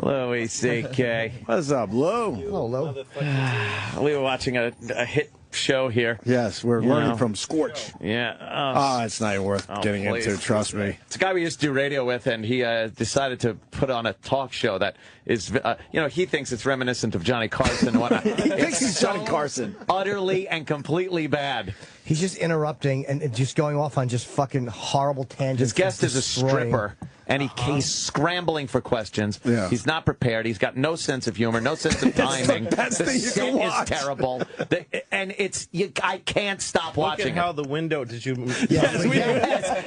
Louie C.K. What's up, Lou? Hello, Lou. We were watching a hit show here. Yes, we're learning from Scorch. Yeah. Oh, it's not even worth getting into, trust me. It's a guy we used to do radio with, and he decided to put on a talk show that is, he thinks it's reminiscent of Johnny Carson and whatnot. He thinks he's Johnny Carson. Utterly and completely bad. He's just interrupting and just going off on just fucking horrible tangents. His guest is a stripper, and he's scrambling for questions. Yeah. He's not prepared. He's got no sense of humor, no sense of timing. The set is terrible. And I can't stop watching. Look at how the window, did you... Yes.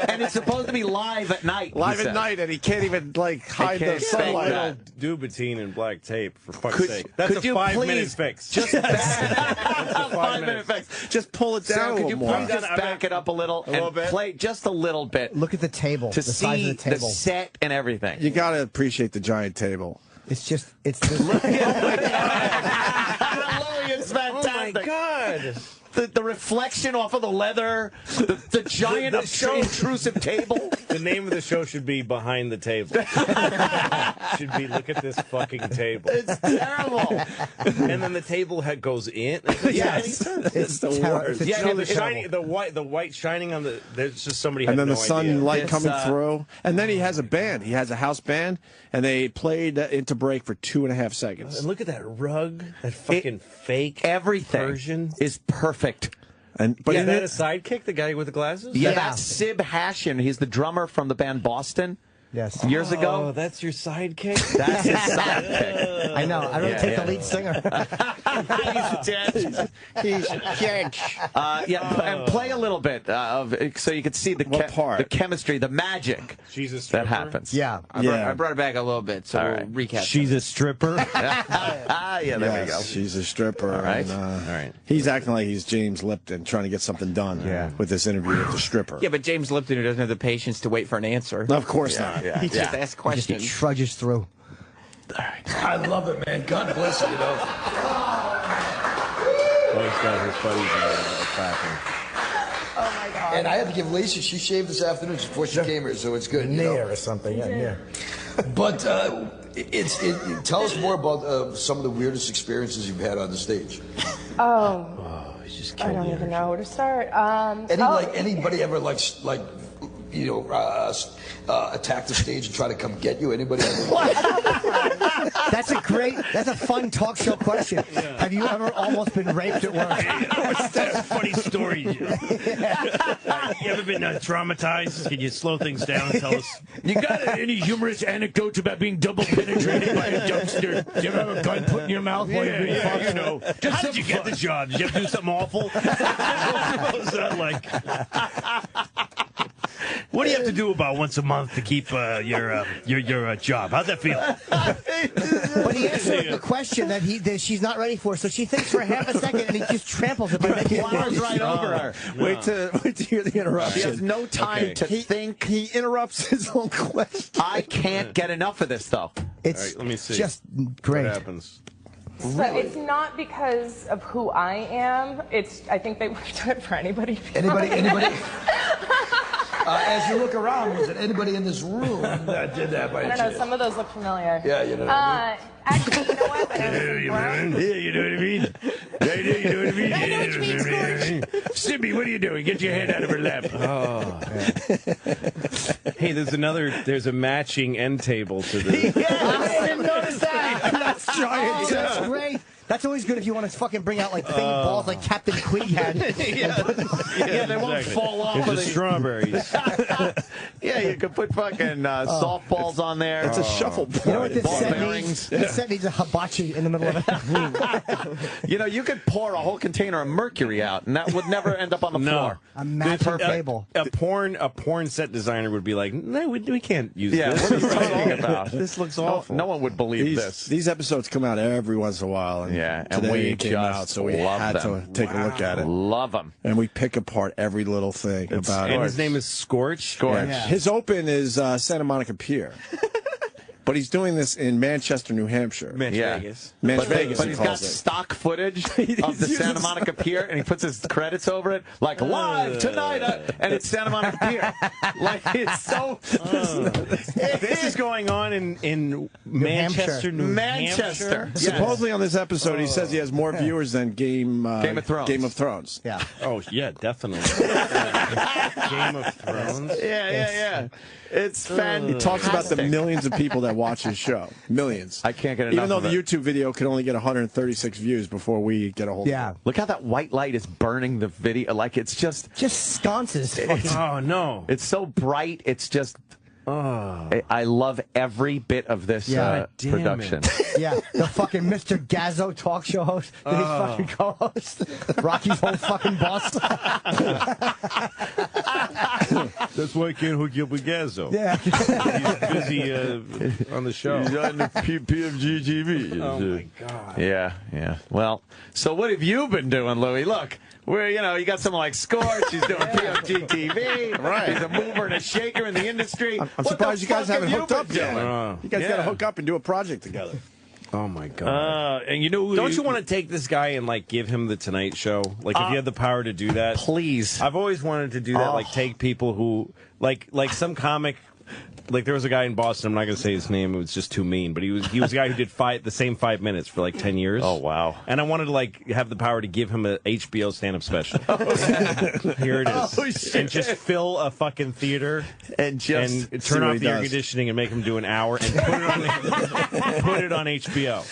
And it's supposed to be live at night. Live at night, and he can't even, hide the sunlight. Dubatine and black tape, for fuck's sake. That's a 5-minute fix. Just that's a 5-minute fix. Just pull it down Could you please just back it up a little and play just a little bit? Look at the table, to the size see of the table. the set and everything. You got to appreciate the giant table. It's just, it's just... Louie is fantastic. Oh, my God. The reflection off of the leather, the giant intrusive table. The name of the show should be Behind the Table. Should be Look at this fucking table. It's terrible. And then the table goes in. Yes, it's the worst. Yeah, the white shining on the. There's just somebody. And had then the no sunlight idea. coming through. And then he has a band. He has a house band, and they played into break for 2.5 seconds. And look at that rug. That fucking fake. Everything version is perfect. But is that a sidekick? The guy with the glasses? Yeah, that's Sib Hashian. He's the drummer from the band Boston. Yes. Years ago. Oh, that's your sidekick? That's his sidekick. I know. I don't take the lead singer. He's a judge. And play a little bit so you could see the chemistry, the magic that happens. Yeah. I brought it back a little bit, so we'll recap. She's a stripper? Yeah, there we go. She's a stripper. All right. All right. He's acting like he's James Lipton trying to get something done with this interview with the stripper. Yeah, but James Lipton, who doesn't have the patience to wait for an answer. Of course not. He just asks questions. He trudges through. All right. I love it, man. God bless you, He's got his buddies clapping. Oh, my God. And I had to give Lisa, she shaved this afternoon before she came here, so it's good. Nair or something. Yeah. But tell us more about some of the weirdest experiences you've had on the stage. He's just killed I don't even know where to start. Anybody ever attack the stage and try to come get you? Anybody ever? That's a fun talk show question. Yeah. Have you ever almost been raped at work? That's a funny story. You ever been traumatized? Can you slow things down and tell us? You got any humorous anecdotes about being double penetrated by a dumpster? Do you ever have a gun put in your mouth while you're being fucked? How did you get the job? Did you have to do something awful? What was that like? What do you have to do about once a month to keep your job? How'd that feel? But he answered the question that she's not ready for, so she thinks for half a second, and he just tramples it by making it worse. Right over her. Wait to hear the interruption. He has no time to think. He interrupts his own question. I can't get enough of this, though. It's let me see. just great. What happens? So it's not because of who I am. I think they would have done it for anybody. Anybody? As you look around, was it anybody in this room that did that by I don't know. Some of those look familiar. Yeah, you know what I mean? Actually, you know what? Yeah, you know what I mean? Yeah, you know what I mean? I know what you mean, Scorch. Sibby, what are you doing? Get your head out of her lap. Oh. Hey, there's a matching end table to this. I didn't notice that. That's giant. That's great. That's always good if you want to fucking bring out like big balls like Captain Queeg had. Yeah, they won't fall off. There's the strawberries. Yeah, you could put fucking softballs on there. It's a shuffleboard. You know what this Ball set bearings. needs? This set needs a hibachi in the middle of it. You could pour a whole container of mercury out, and that would never end up on the floor. A massive table. A porn set designer would be like, no, we can't use Yeah, this. what are you talking about? This looks awful. No one would believe this. These episodes come out every once in a while. And and today we it came just out, so we love had them. to take a look at it. Love them. And we pick apart every little thing about it. And his name is Scorch. Scorch. Yeah. His open is Santa Monica Pier. but he's doing this in Manchester, New Hampshire. Vegas. Vegas. But he's got stock footage of the Santa Monica Pier, and he puts his credits over it, like live tonight, and it's Santa Monica Pier. Like it's so. This is going on in Manchester, New Hampshire. Yes. Supposedly on this episode, he says he has more viewers than Game of Thrones. Yeah. Oh yeah, definitely. Game of Thrones. Yeah. It's fantastic. He talks about the millions of people that watch his show. Millions. I can't get enough. Even though of the it. YouTube video could only get 136 views before we get a hold of it. Look how that white light is burning the video. Like it's just sconces. Oh no. It's so bright. It's just. I love every bit of this production. Yeah, the fucking Mr. Gazzo talk show host that he's fucking co-host. Rocky's whole fucking boss. That's why I can't hook you up with Gazzo. Yeah. He's busy on the show. He's on the PFG-TV. Oh my God. Yeah. Well, so what have you been doing, Louie? Look. Where, you got someone like Scorch, he's doing PFG-TV. Right. He's a mover and a shaker in the industry. I'm surprised you guys haven't hooked up yet. You guys got to Yeah. hook up and do a project together. Oh my God! And you know, don't you want to take this guy and like give him the Tonight Show? Like, if you had the power to do that, please. I've always wanted to do that. Like, take people who like some comic. Like, there was a guy in Boston. I'm not going to say his name. It was just too mean. But he was a guy who did the same 5 minutes for like 10 years. Oh wow! And I wanted to like have the power to give him a HBO stand-up special. Here it is, and just fill a fucking theater and turn off the air conditioning and make him do an hour and put it on HBO.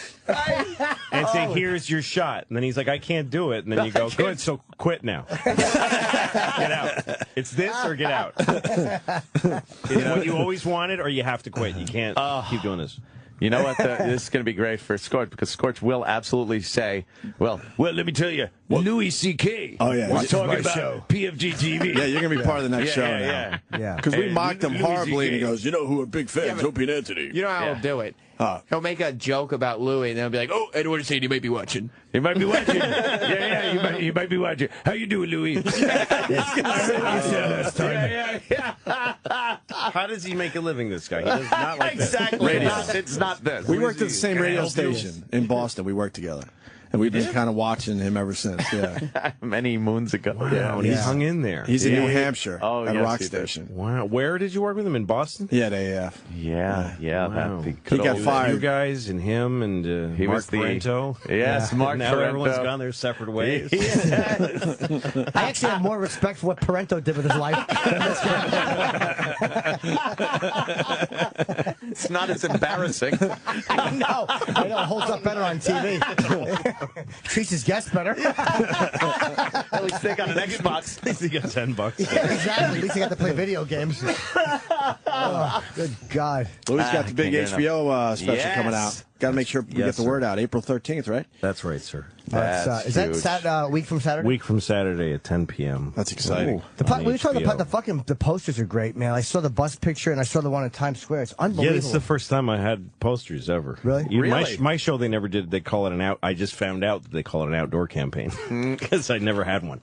And say, here's your shot. And then he's like, I can't do it. And then you go, good, so quit now. Get out. It's this or get out. It's what you always wanted, or you have to quit. You can't keep doing this. You know what? This is going to be great for Scorch, because Scorch will absolutely say, well, let me tell you, Louis C.K. Oh, yeah. was talking about show. PFG-TV. Yeah, you're going to be part of the next show now. Yeah. Because we And mocked him Louis horribly, and he CK. goes, you know who are big fans? Opie Anthony. You know how he'll do it. He'll make a joke about Louie, and then he'll be like, "Oh, Edward said you might be watching." You might be watching. You might be watching. How you doing, Louie? How does he make a living, this guy? He does not like exactly. Radio. It's not this. We worked at the same radio station in Boston. We worked together. And we've been kind of watching him ever since, Many moons ago. Wow, and he's hung in there. He's in New Hampshire at a rock he did. station. Wow. Where did you work with him? In Boston? Yeah, at AF. Yeah. Wow. That'd be He got cool. fired. You guys and him and He Mark was the- Parento. Yes, Mark Now Parento. everyone's gone their separate ways. I actually have more respect for what Parento did with his life than this guy. It's not as embarrassing. I know. It holds up better on TV. Treats his guests better. At least they got an Xbox. At least he got $10. Yeah, exactly. At least he got to play video games. Oh, good God. Louis got the big can't get HBO special Yes. coming out. Got to make sure we get the word out. April 13th, right? That's right, sir. That's is huge. that week from Saturday? Week from Saturday at 10 p.m. That's exciting. We were talking about the posters are great, man. I saw the bus picture and I saw the one in Times Square. It's unbelievable. Yeah, this is the first time I had posters ever. Really? Even Really? My show, they never did. They call it an out. I just found out that they call it an outdoor campaign because I never had one.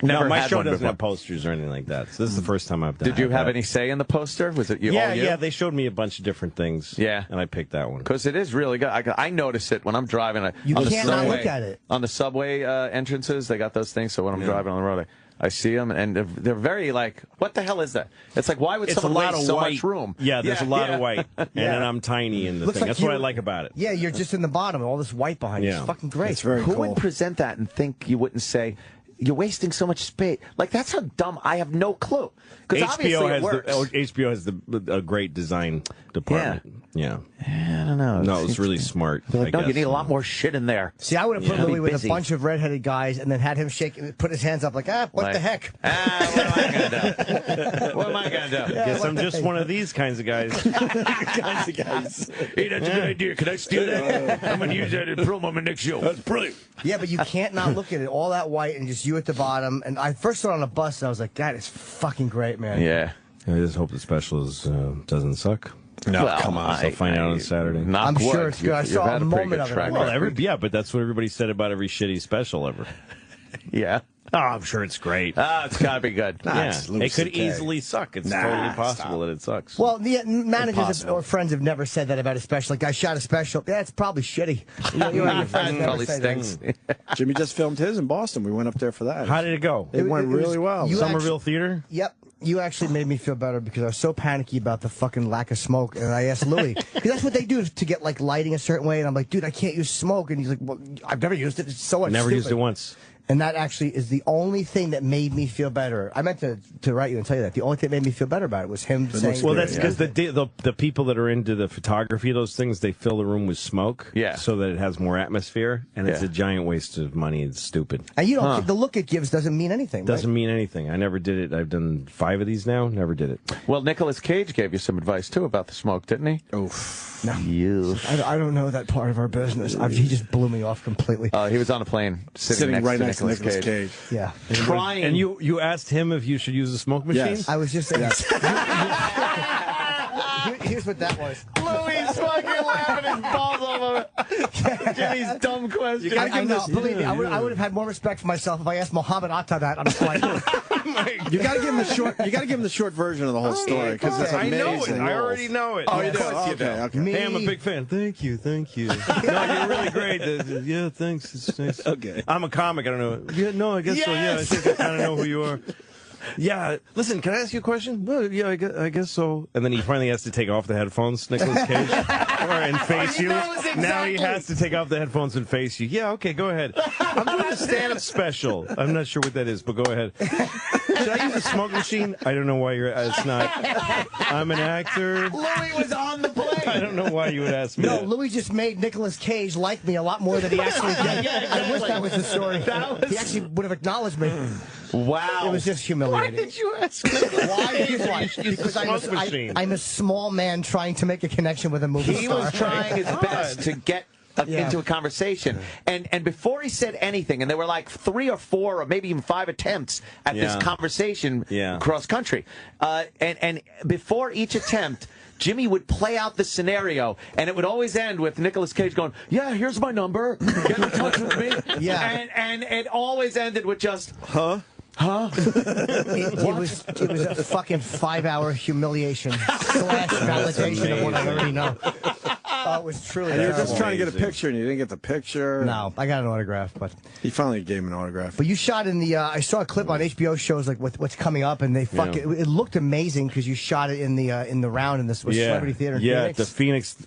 Never my had show one doesn't before. have posters or anything like that. So this is the first time I've done. Did you have that. any say in the poster? Was it you? Yeah, all you? yeah. They showed me a bunch of different things. Yeah. and I picked that one. Because it is really good. I notice it when I'm driving. You on the can't not subway, look at it. On the subway entrances, they got those things. So when I'm driving on the road, I see them, and they're very like, what the hell is that? It's like, why would It's a someone lot waste of so white. much room? Yeah, there's a lot of white, and then I'm tiny in the Looks thing. like That's what I you- like about it. Yeah, you're just in the bottom. All this white behind you. Yeah. It's fucking great. It's very Who cool. would present that and think you wouldn't say, you're wasting so much space? Like, that's how dumb. I have no clue. Because obviously it works. HBO has a great design department. Yeah. I don't know. No, it was really smart. They're like, I no, you guess. need a lot more shit in there. See, I would have put Yeah. Louis with Busy. a bunch of redheaded guys and then had him put his hands up like, what Like, the heck? What am I going to do? What am I going to do? Guess what I'm the just heck? one of these kinds of guys. Hey, that's a good idea. Can I steal that? I'm going to use that in promo on my next show. That's brilliant. Yeah, but you can't not look at it. All that white and just you at the bottom. And I first saw it on a bus and I was like, that is fucking great, man. Yeah. I just hope the special doesn't suck. No, Well, come on. I'll find out on Saturday. Knock I'm wood. sure it's good. I You've saw had a pretty moment good of it. track Well, record. But that's what everybody said about every shitty special ever. Yeah. Oh, I'm sure it's great. It's got to be good. Yeah, it could easily suck. It's totally possible that it sucks. Well, the managers or friends have never said that about a special. Like, I shot a special. Yeah, it's probably shitty. You know, your friends never Probably say stinks. that. Jimmy just filmed his in Boston. We went up there for that. How did it go? It went really well. Somerville Theater? Yep. You actually made me feel better because I was so panicky about the fucking lack of smoke. And I asked Louie, because that's what they do to get, like, lighting a certain way. And I'm like, dude, I can't use smoke. And he's like, well, I've never used it. It's so much Never stupid. used it once. And that actually is the only thing that made me feel better. I meant to write you and tell you that. The only thing that made me feel better about it was him saying... Well, that's because the people that are into the photography of those things, they fill the room with smoke so that it has more atmosphere, and it's a giant waste of money. It's stupid. And you don't... The look it gives doesn't mean anything, Doesn't mean anything. I never did it. I've done 5 of these now. Never did it. Well, Nicolas Cage gave you some advice, too, about the smoke, didn't he? Oof. No. I don't know that part of our business. He just blew me off completely. He was on a plane sitting right next to Nicolas Cage. Yeah. Trying. And you asked him if you should use a smoke machine? Yes. I was just saying... Here's what that was. Louie's fucking laughing his balls over Jimmy's dumb question. I know. Believe me, I would have had more respect for myself if I asked Muhammad Atta that on a flight. You got to give him the short. You got to give him the short version of the whole story because it's amazing. I know it. I already know it. Oh, you do? Okay. Hey, I'm a big fan. Thank you. No, you're really great. Yeah, thanks. Okay. I'm a comic. I don't know. Yeah, no, I guess so. Yeah, I think I kind of know who you are. Yeah, listen, can I ask you a question? Well, yeah, I guess so. And then he finally has to take off the headphones, Nicolas Cage, and face you. Exactly. Now he has to take off the headphones and face you. Yeah, okay, go ahead. I'm doing a stand-up special. I'm not sure what that is, but go ahead. Should I use a smoke machine? I don't know why you're... It's not... I'm an actor. Louie was on the plane. I don't know why you would ask me No, that. Louie just made Nicolas Cage like me a lot more than he actually did. I wish that was the story. He actually would have acknowledged me. Wow. It was just humiliating. Why did you ask me? Why? Because I'm a small man trying to make a connection with a movie He star. was trying his best to get into a conversation. And before he said anything, and there were like 3 or 4 or maybe even 5 attempts at this conversation cross country. And before each attempt, Jimmy would play out the scenario, and it would always end with Nicolas Cage going, yeah, here's my number. Get in touch with me. Yeah. And it always ended with just, Huh? It was a fucking 5-hour humiliation / validation of what I already know. It was truly And you're terrible. just trying to get a picture, and you didn't get the picture. No, I got an autograph, but He finally gave him an autograph. you shot in the. I saw a clip on HBO shows like what's coming up, and they it looked amazing because you shot it in the round in this Celebrity Theater in Phoenix. the Phoenix.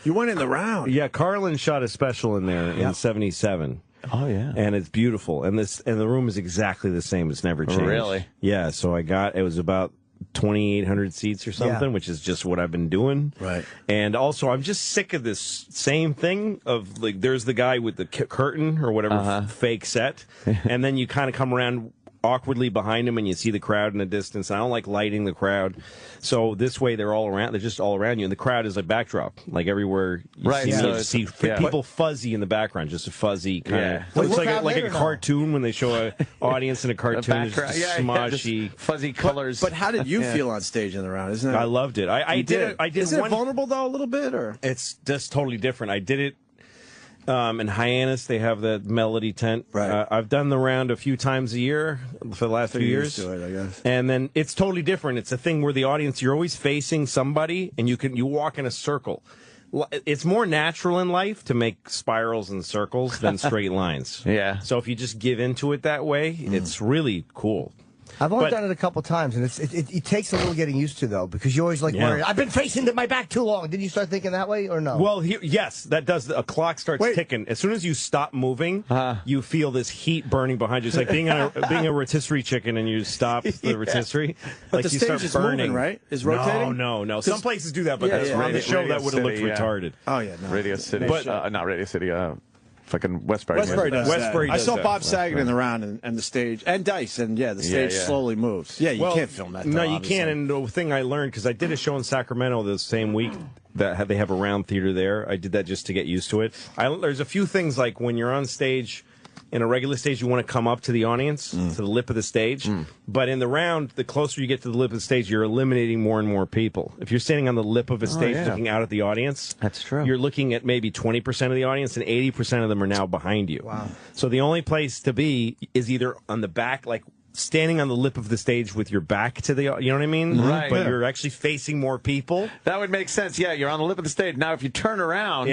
You went in the round. Yeah, Carlin shot a special in there in '77. Oh yeah, and it's beautiful, and the room is exactly the same. It's never changed. Really? Yeah. So it was about 2,800 seats or something, which is just what I've been doing. Right. And also, I'm just sick of this same thing of like, there's the guy with the curtain or whatever fake set, and then you kind of come around awkwardly behind him and you see the crowd in the distance. I don't like lighting the crowd, so this way they're just all around you, and the crowd is a backdrop, like everywhere you see people fuzzy in the background, just a fuzzy kind of looks like a cartoon when they show an audience in a cartoon. Smoshy, fuzzy colors. But how did you feel on stage in the round? Isn't it? I loved it. I did it. Isn't it vulnerable though a little bit, or it's just totally different. I did it. In Hyannis, they have the Melody tent. Right. I've done the round a few times a year for the last few years. To it, I guess. And then it's totally different. It's a thing where the audience, you're always facing somebody, and you walk in a circle. It's more natural in life to make spirals and circles than straight lines. Yeah. So if you just give into it that way, it's really cool. I've only done it a couple times, and it takes a little getting used to, though, because you always worry, I've been facing my back too long. Did you start thinking that way, or no? Well, yes, that does. A clock starts ticking. As soon as you stop moving, you feel this heat burning behind you. It's like being a rotisserie chicken, and you stop the rotisserie. But like the you stage start is burning. moving, right? Is rotating? No. Some places do that, but on the show that would have looked retarded. Oh, yeah. No. Radio City. But, not Radio City. Fucking Westbury. Westbury does Westbury that. I does saw that. Bob Saget in the round and the stage, and Dice, and the stage slowly moves. Yeah, you can't film that. No, though, you obviously. can't. And the thing I learned, because I did a show in Sacramento the same week that they have a round theater there. I did that just to get used to it. There's a few things like when you're on stage, In a regular stage, you want to come up to the audience, to the lip of the stage. But in the round, the closer you get to the lip of the stage, you're eliminating more and more people. If you're standing on the lip of a stage looking out at the audience, that's true. You're looking at maybe 20% of the audience, and 80% of them are now behind you. Wow. So the only place to be is either on the back, like standing on the lip of the stage with your back to the, you know what I mean? Right. But you're actually facing more people. That would make sense. Yeah, you're on the lip of the stage. Now, if you turn around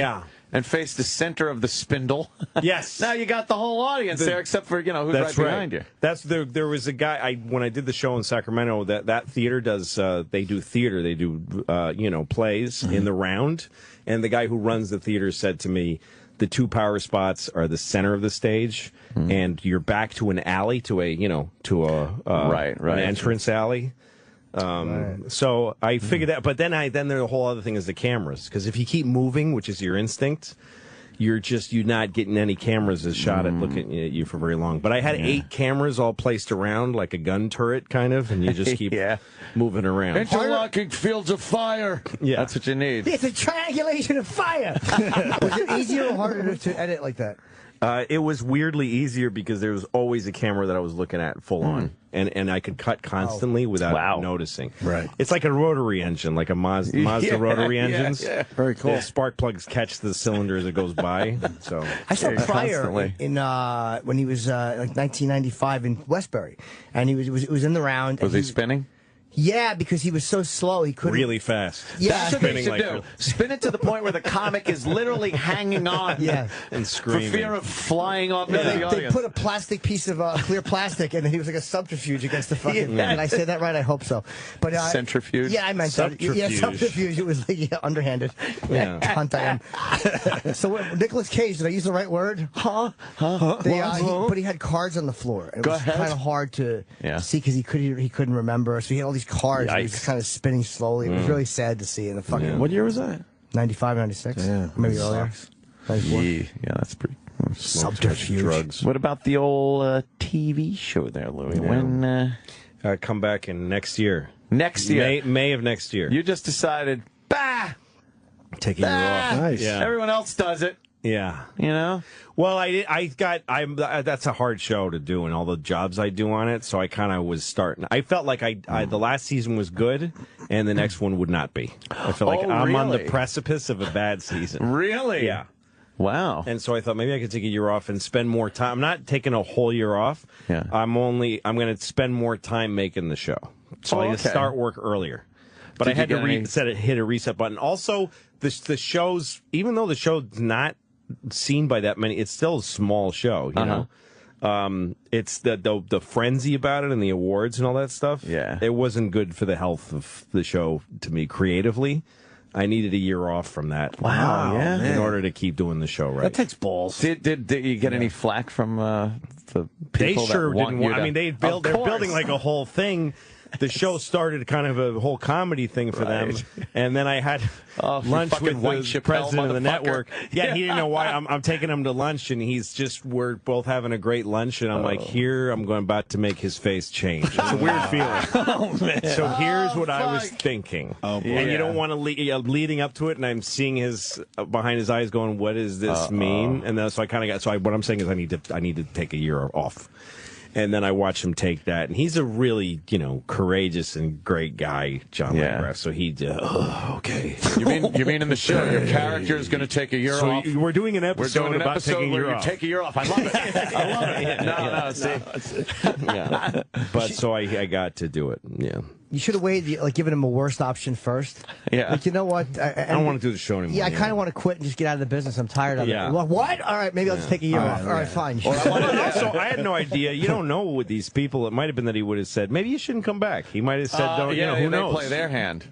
and face the center of the spindle, yes, now you got the whole audience there, except for, who's right behind you. There was a guy, when I did the show in Sacramento, that theater does, they do theater, they do, plays in the round. And the guy who runs the theater said to me, the two power spots are the center of the stage, and you're back to an alley, to a an entrance alley. So I figured that, but then the whole other thing is the cameras, because if you keep moving, which is your instinct, you're not getting any cameras as shot at looking at you for very long. But I had 8 cameras all placed around like a gun turret, kind of, and you just keep moving around. Interlocking fields of fire. Yeah, that's what you need. It's a triangulation of fire. Was it easier or harder to edit like that? It was weirdly easier because there was always a camera that I was looking at full on, and I could cut constantly without noticing. Right. It's like a rotary engine, like a Mazda rotary engines. Yeah. Very cool. The spark plugs catch the cylinder as it goes by. So I saw Pryor in when he was like 1995 in Westbury, and it was in the round. Was he spinning? Yeah, because he was so slow he couldn't. Really fast. Yeah, that's what they should do. Spin it to the point where the comic is literally hanging on. And screaming for fear of flying off into the audience. They put a plastic piece of clear plastic, and he was like a subterfuge against the fucking. Did I say that right? I hope so. But centrifuge. Yeah, I meant subterfuge. Yeah, subterfuge. It was like underhanded. Yeah. Hunt I am. So Nicolas Cage, did I use the right word? But he had cards on the floor. And it was kind of hard to see because he couldn't remember. So he had all these cards. And he was just kind of spinning slowly. It was really sad to see in the fucking. What year was that? 95, 96. Yeah, maybe earlier. 94. Yeah, that's pretty. Subterfuge. Drugs. What about the old TV show there, Louie? When come back in next year. Next year, May of next year. You just decided, taking you off. Nice. Yeah. Everyone else does it. Yeah. Well, that's a hard show to do, and all the jobs I do on it, so I kind of was starting. I felt like the last season was good, and the next one would not be. I feel like I'm on the precipice of a bad season. Really? Yeah. Wow. And so I thought maybe I could take a year off and spend more time. I'm not taking a whole year off. Yeah. I'm going to spend more time making the show. So I just start work earlier. But I had to hit a reset button. Also, the show's, even though the show's not seen by that many, it's still a small show, you know. It's the frenzy about it and the awards and all that stuff. Yeah. It wasn't good for the health of the show to me creatively. I needed a year off from that. Wow, yeah. In order to keep doing the show right. That takes balls. Did you get any flack from the people they sure that want didn't you to... I mean, they're building like a whole thing. The show started kind of a whole comedy thing for them, and then I had lunch with the president of the network. Yeah, he didn't know why. I'm taking him to lunch, and we're both having a great lunch, and I'm like, I'm about to make his face change. It's a weird feeling. So here's what I was thinking. And you don't want to leading up to it, and I'm seeing his behind his eyes going, what does this mean? And then so I kind of got. So what I'm saying is I need to take a year off. And then I watched him take that, and he's a really, courageous and great guy, John Landgraf. So he did. Okay. You mean in the show, your character is going to take a year off? We're doing an episode about taking a year off. You take a year off. I love it. I love it. See. But so I got to do it. Yeah. You should have waited, given him a worst option first. Yeah. Like, you know what? I don't want to do the show anymore. Yeah, I kind of want to quit and just get out of the business. I'm tired of it. Well, what? All right, maybe I'll just take a year off. All right, fine. Also, I had no idea. You don't know with these people. It might have been that he would have said, maybe you shouldn't come back. He might have said, who knows? They play their hand.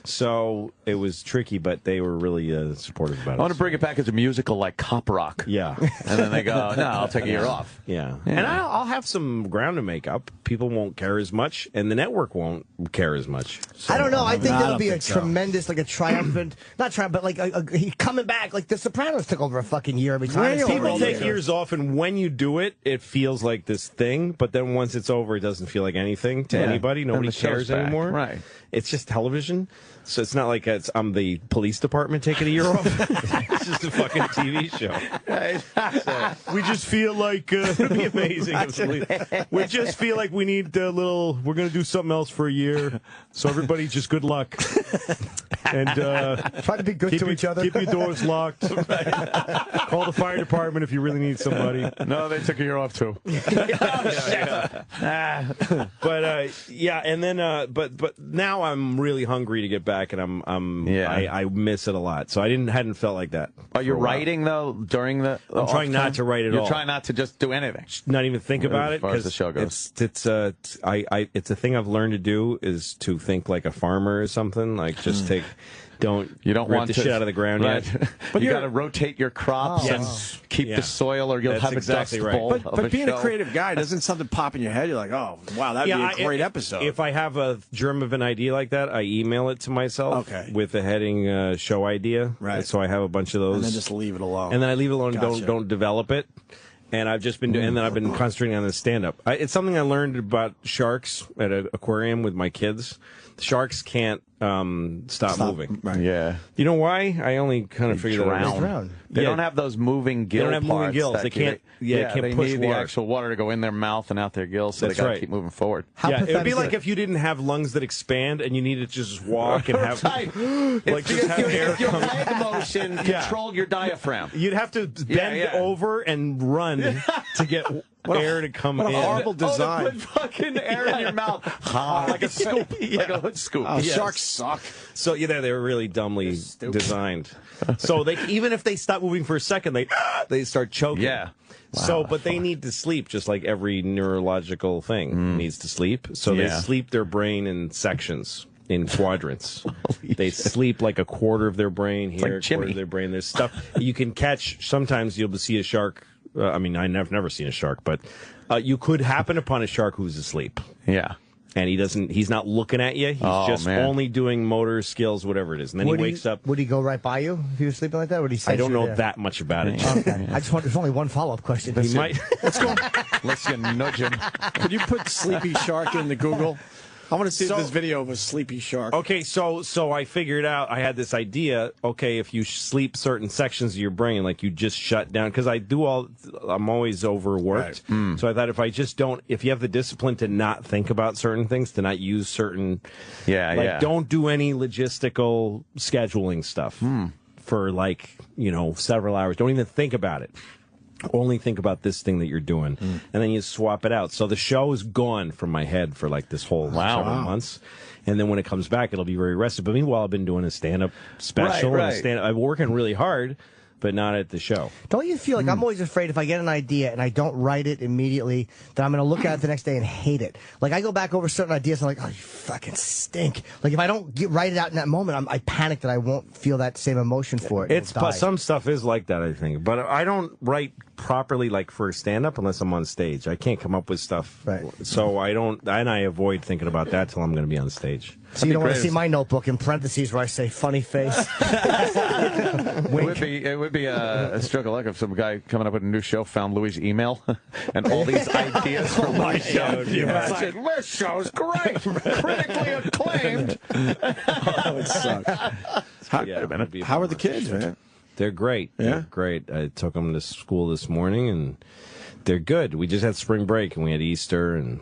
So it was tricky, but they were really supportive about it. I want to bring it back as a musical like Cop Rock. Yeah. And then they go, no, I'll take a year off. Yeah. And I'll have some ground to make up. People won't care as much, and the network won't care as much. So, I don't know. I think that'll be a tremendous, a triumphant, not triumphant, but he's coming back. Like The Sopranos took over a fucking year every time. People take years off, and when you do it, it feels like this thing, but then once it's over, it doesn't feel like anything to anybody. Nobody cares anymore. Right. It's just television. So it's not like I'm the police department taking a year off. It's just a fucking TV show. We just feel like it'd be amazing. We just feel like we need a little. We're gonna do something else for a year. So everybody, just good luck. And try to be good to each other. Keep your doors locked. Call the fire department if you really need somebody. No, they took a year off too. But yeah, and then but now I'm really hungry to get back, and I miss it a lot. So I hadn't felt like that. Are you writing though during the? I'm trying not to write at all. You're trying not to just do anything. Not even think about it, as far as the show goes. It's a thing I've learned to do, is to think like a farmer or something. Like just take. You don't want the shit out of the ground yet. But you got to rotate your crops and keep the soil, or you'll have a dust bowl. But being a creative guy, doesn't something pop in your head? You're like, oh, wow, that'd be a great episode. If I have a germ of an idea like that, I email it to myself with the heading show idea. Right. So I have a bunch of those. And then just leave it alone. And then I leave it alone and don't develop it. And I've just been doing, and then I've been concentrating on the stand-up. It's something I learned about sharks at an aquarium with my kids. Sharks can't stop moving. Right. Yeah. You know why? I only kind of figured that out. They don't have those moving gill parts. They don't have moving gills. They can't. They can't they push need water. the actual water to go in their mouth and out their gills, so they got to keep moving forward. It would be like if you didn't have lungs that expand and you needed to just walk and have just have air come. Your leg motion controlled your diaphragm. You'd have to bend over and run to get air to come in. What a horrible design. Put fucking air in your mouth. Like a scoop. Like a hood scoop. Sharks suck. So, they were really dumbly designed. So, even if they stop moving for a second, they start choking. Yeah. Wow, but they need to sleep, just like every neurological thing needs to sleep. So they sleep their brain in sections, in quadrants. They sleep like a quarter of their brain here, a quarter of their brain. There's stuff you can catch. Sometimes you'll see a shark. I've never seen a shark, but you could happen upon a shark who's asleep. Yeah. And he's not looking at you. He's just only doing motor skills, whatever it is. And then he wakes up. Would he go right by you if he was sleeping like that? Would he say I don't know that much about it. Okay. I just want, there's only one follow-up question. He might. Let's go. Let's nudge him. Could you put sleepy shark into Google? I want to see this video of a sleepy shark. Okay, so I figured out, I had this idea, okay, if you sleep certain sections of your brain, like you just shut down, because I'm always overworked. Right. So I thought if you have the discipline to not think about certain things, to not use certain, don't do any logistical scheduling stuff for several hours. Don't even think about it. Only think about this thing that you're doing, and then you swap it out. So the show is gone from my head for like this whole several months, and then when it comes back, it'll be very rested. But meanwhile, I've been doing a stand-up special. Right. I'm working really hard, but not at the show. Don't you feel like I'm always afraid if I get an idea and I don't write it immediately, that I'm going to look at it the next day and hate it? Like, I go back over certain ideas and I'm like, oh, you fucking stink. Like, if I don't write it out in that moment, I panic that I won't feel that same emotion for it. Some stuff is like that, I think. But I don't write properly, like, for stand-up unless I'm on stage. I can't come up with stuff. Right. So I avoid thinking about that till I'm going to be on stage. So you don't want to see my notebook in parentheses where I say funny face. It would be a stroke of luck if some guy coming up with a new show found Louie's email and all these ideas for Louie's show. This show's great, critically acclaimed. It sucks. How are the kids, man? They're great. Yeah? They're great. I took them to school this morning, and they're good. We just had spring break, and we had Easter, and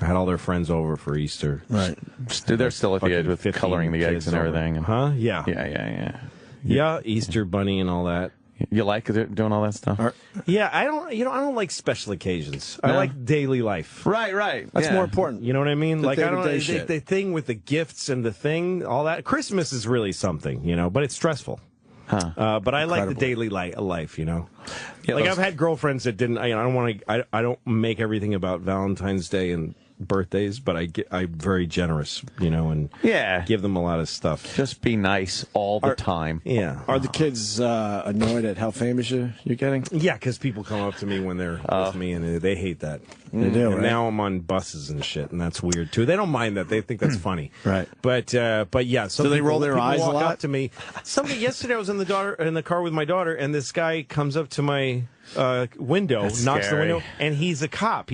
I had all their friends over for Easter. Right. They're still at the edge with coloring the eggs and everything. Huh? Yeah. Yeah, Easter bunny and all that. You like doing all that stuff? Yeah, I don't like special occasions. No? I like daily life. Right. That's more important. You know what I mean? The like I don't the thing with the gifts and the thing, all that. Christmas is really something, but it's stressful. Huh. But I like the daily life, Yeah, like I've had girlfriends that didn't. I don't make everything about Valentine's Day and birthdays, but I'm very generous, and give them a lot of stuff. Just be nice all the time. Yeah. Are the kids annoyed at how famous you're getting? Yeah, because people come up to me when they're with me, and they hate that. They do, and right? now I'm on buses and shit, and that's weird too. They don't mind that; they think that's funny. Right. But yeah. Do they roll their eyes a lot? Up to me. Yesterday, I was in the car with my daughter, and this guy comes up to my window, knocks the window, and he's a cop.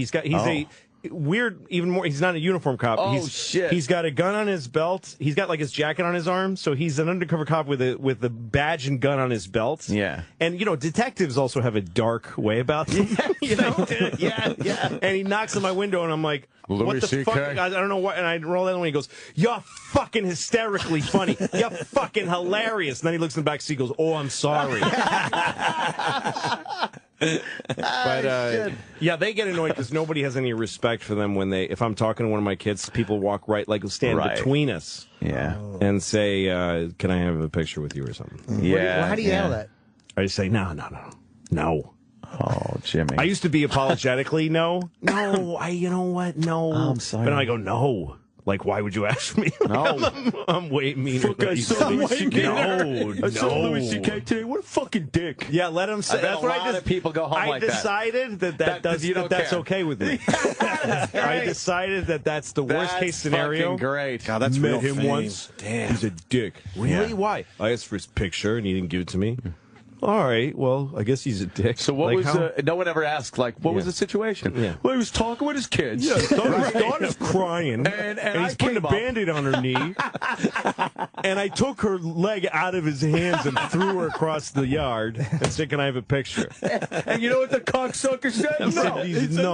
weird, even more, he's not a uniform cop. Oh, shit. He's got a gun on his belt. He's got like his jacket on his arm, so he's an undercover cop with a badge and gun on his belt. Yeah. And, detectives also have a dark way about them. Yeah. And he knocks on my window, and I'm like, Louie what the fuck? I don't know what. And I roll that, and he goes, "You're fucking hysterically funny. You're fucking hilarious." And then he looks in the back seat, goes, "Oh, I'm sorry." But yeah, they get annoyed because nobody has any respect for them when if I'm talking to one of my kids, people walk stand between us, and say, "Can I have a picture with you or something?" Yeah. How do you handle that? I just say, no. Oh, Jimmy. I used to be apologetically no. You know what? No. I'm sorry. But now I go, no. Like, why would you ask me? No. I'm way meaner. Fuck, I saw Louie C.K. No. I saw Louie C.K. today. What a fucking dick. Yeah, let him say. That's what a lot of people go home like that. I decided that's okay with me. I decided that's the worst case scenario. Fucking great. God, that's Met real him fame. once. Damn. He's a dick. Really? Yeah. Why? I asked for his picture and he didn't give it to me. All right, well, I guess he's a dick. So what was no one ever asked, like, what was the situation? Yeah. Well, he was talking with his kids. Yeah, his daughter's crying. And he's putting a Band-Aid on her knee. And I took her leg out of his hands and threw her across the yard and said, "Can I have a picture?" And you know what the cocksucker said? No,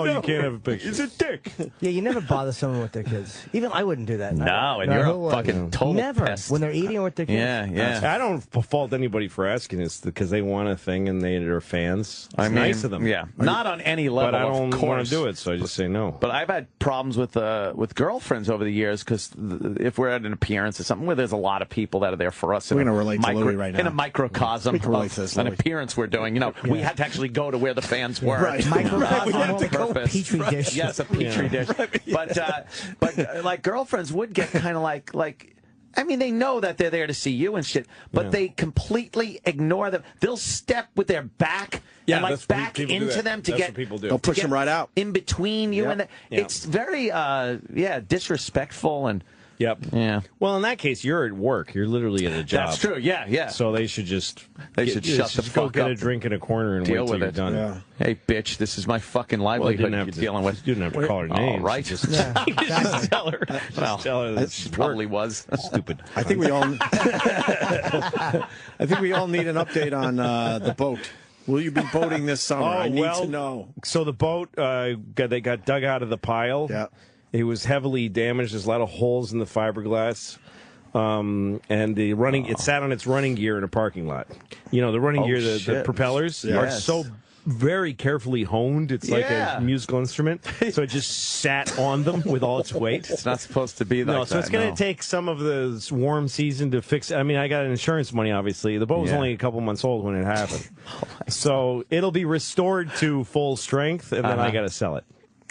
you can't have a picture. He's a dick. Yeah, you never bother someone with their kids. Even I wouldn't do that. No, and you're a fucking total never pest. when they're eating or with their kids. Yeah. I don't fault anybody for asking this because they want a thing and they're fans. It's nice of them. Yeah, not on any level. But I don't of want course. to do it, so I just say no. But I've had problems with girlfriends over the years because if we're at an appearance or something where there's a lot of people that are there for us, we're going to relate to Louie right now. In a microcosm of an appearance we're doing. We had to actually go to where the fans were. Right. Microcosm we had to go petri dish. Yes, a petri dish. But like girlfriends would get kind of like. I mean, they know that they're there to see you and shit, but they completely ignore them. They'll step with their back and back into them to get. They'll push them right out in between you and it's very disrespectful and. Yep. Yeah. Well, in that case, you're at work. You're literally at a job. That's true. Yeah. So they should just shut the fuck go up. get a drink in a corner and deal wait till with you're it. done. Yeah. Hey, bitch, this is my fucking livelihood you're dealing with. You didn't have to call her names. All right. Just tell her. Well, tell her that she probably was. Stupid. I think we all. I think we all need an update on the boat. Will you be boating this summer? I need to know. So the boat, they got dug out of the pile. Yeah. It was heavily damaged. There's a lot of holes in the fiberglass. And it sat on its running gear in a parking lot. The running gear, the propellers are so very carefully honed. It's like a musical instrument. So it just sat on them with all its weight. It's not supposed to be like that. So it's going to take some of the warm season to fix it. I mean, I got insurance money, obviously. The boat was only a couple months old when it happened. So it'll be restored to full strength, and then I got to sell it.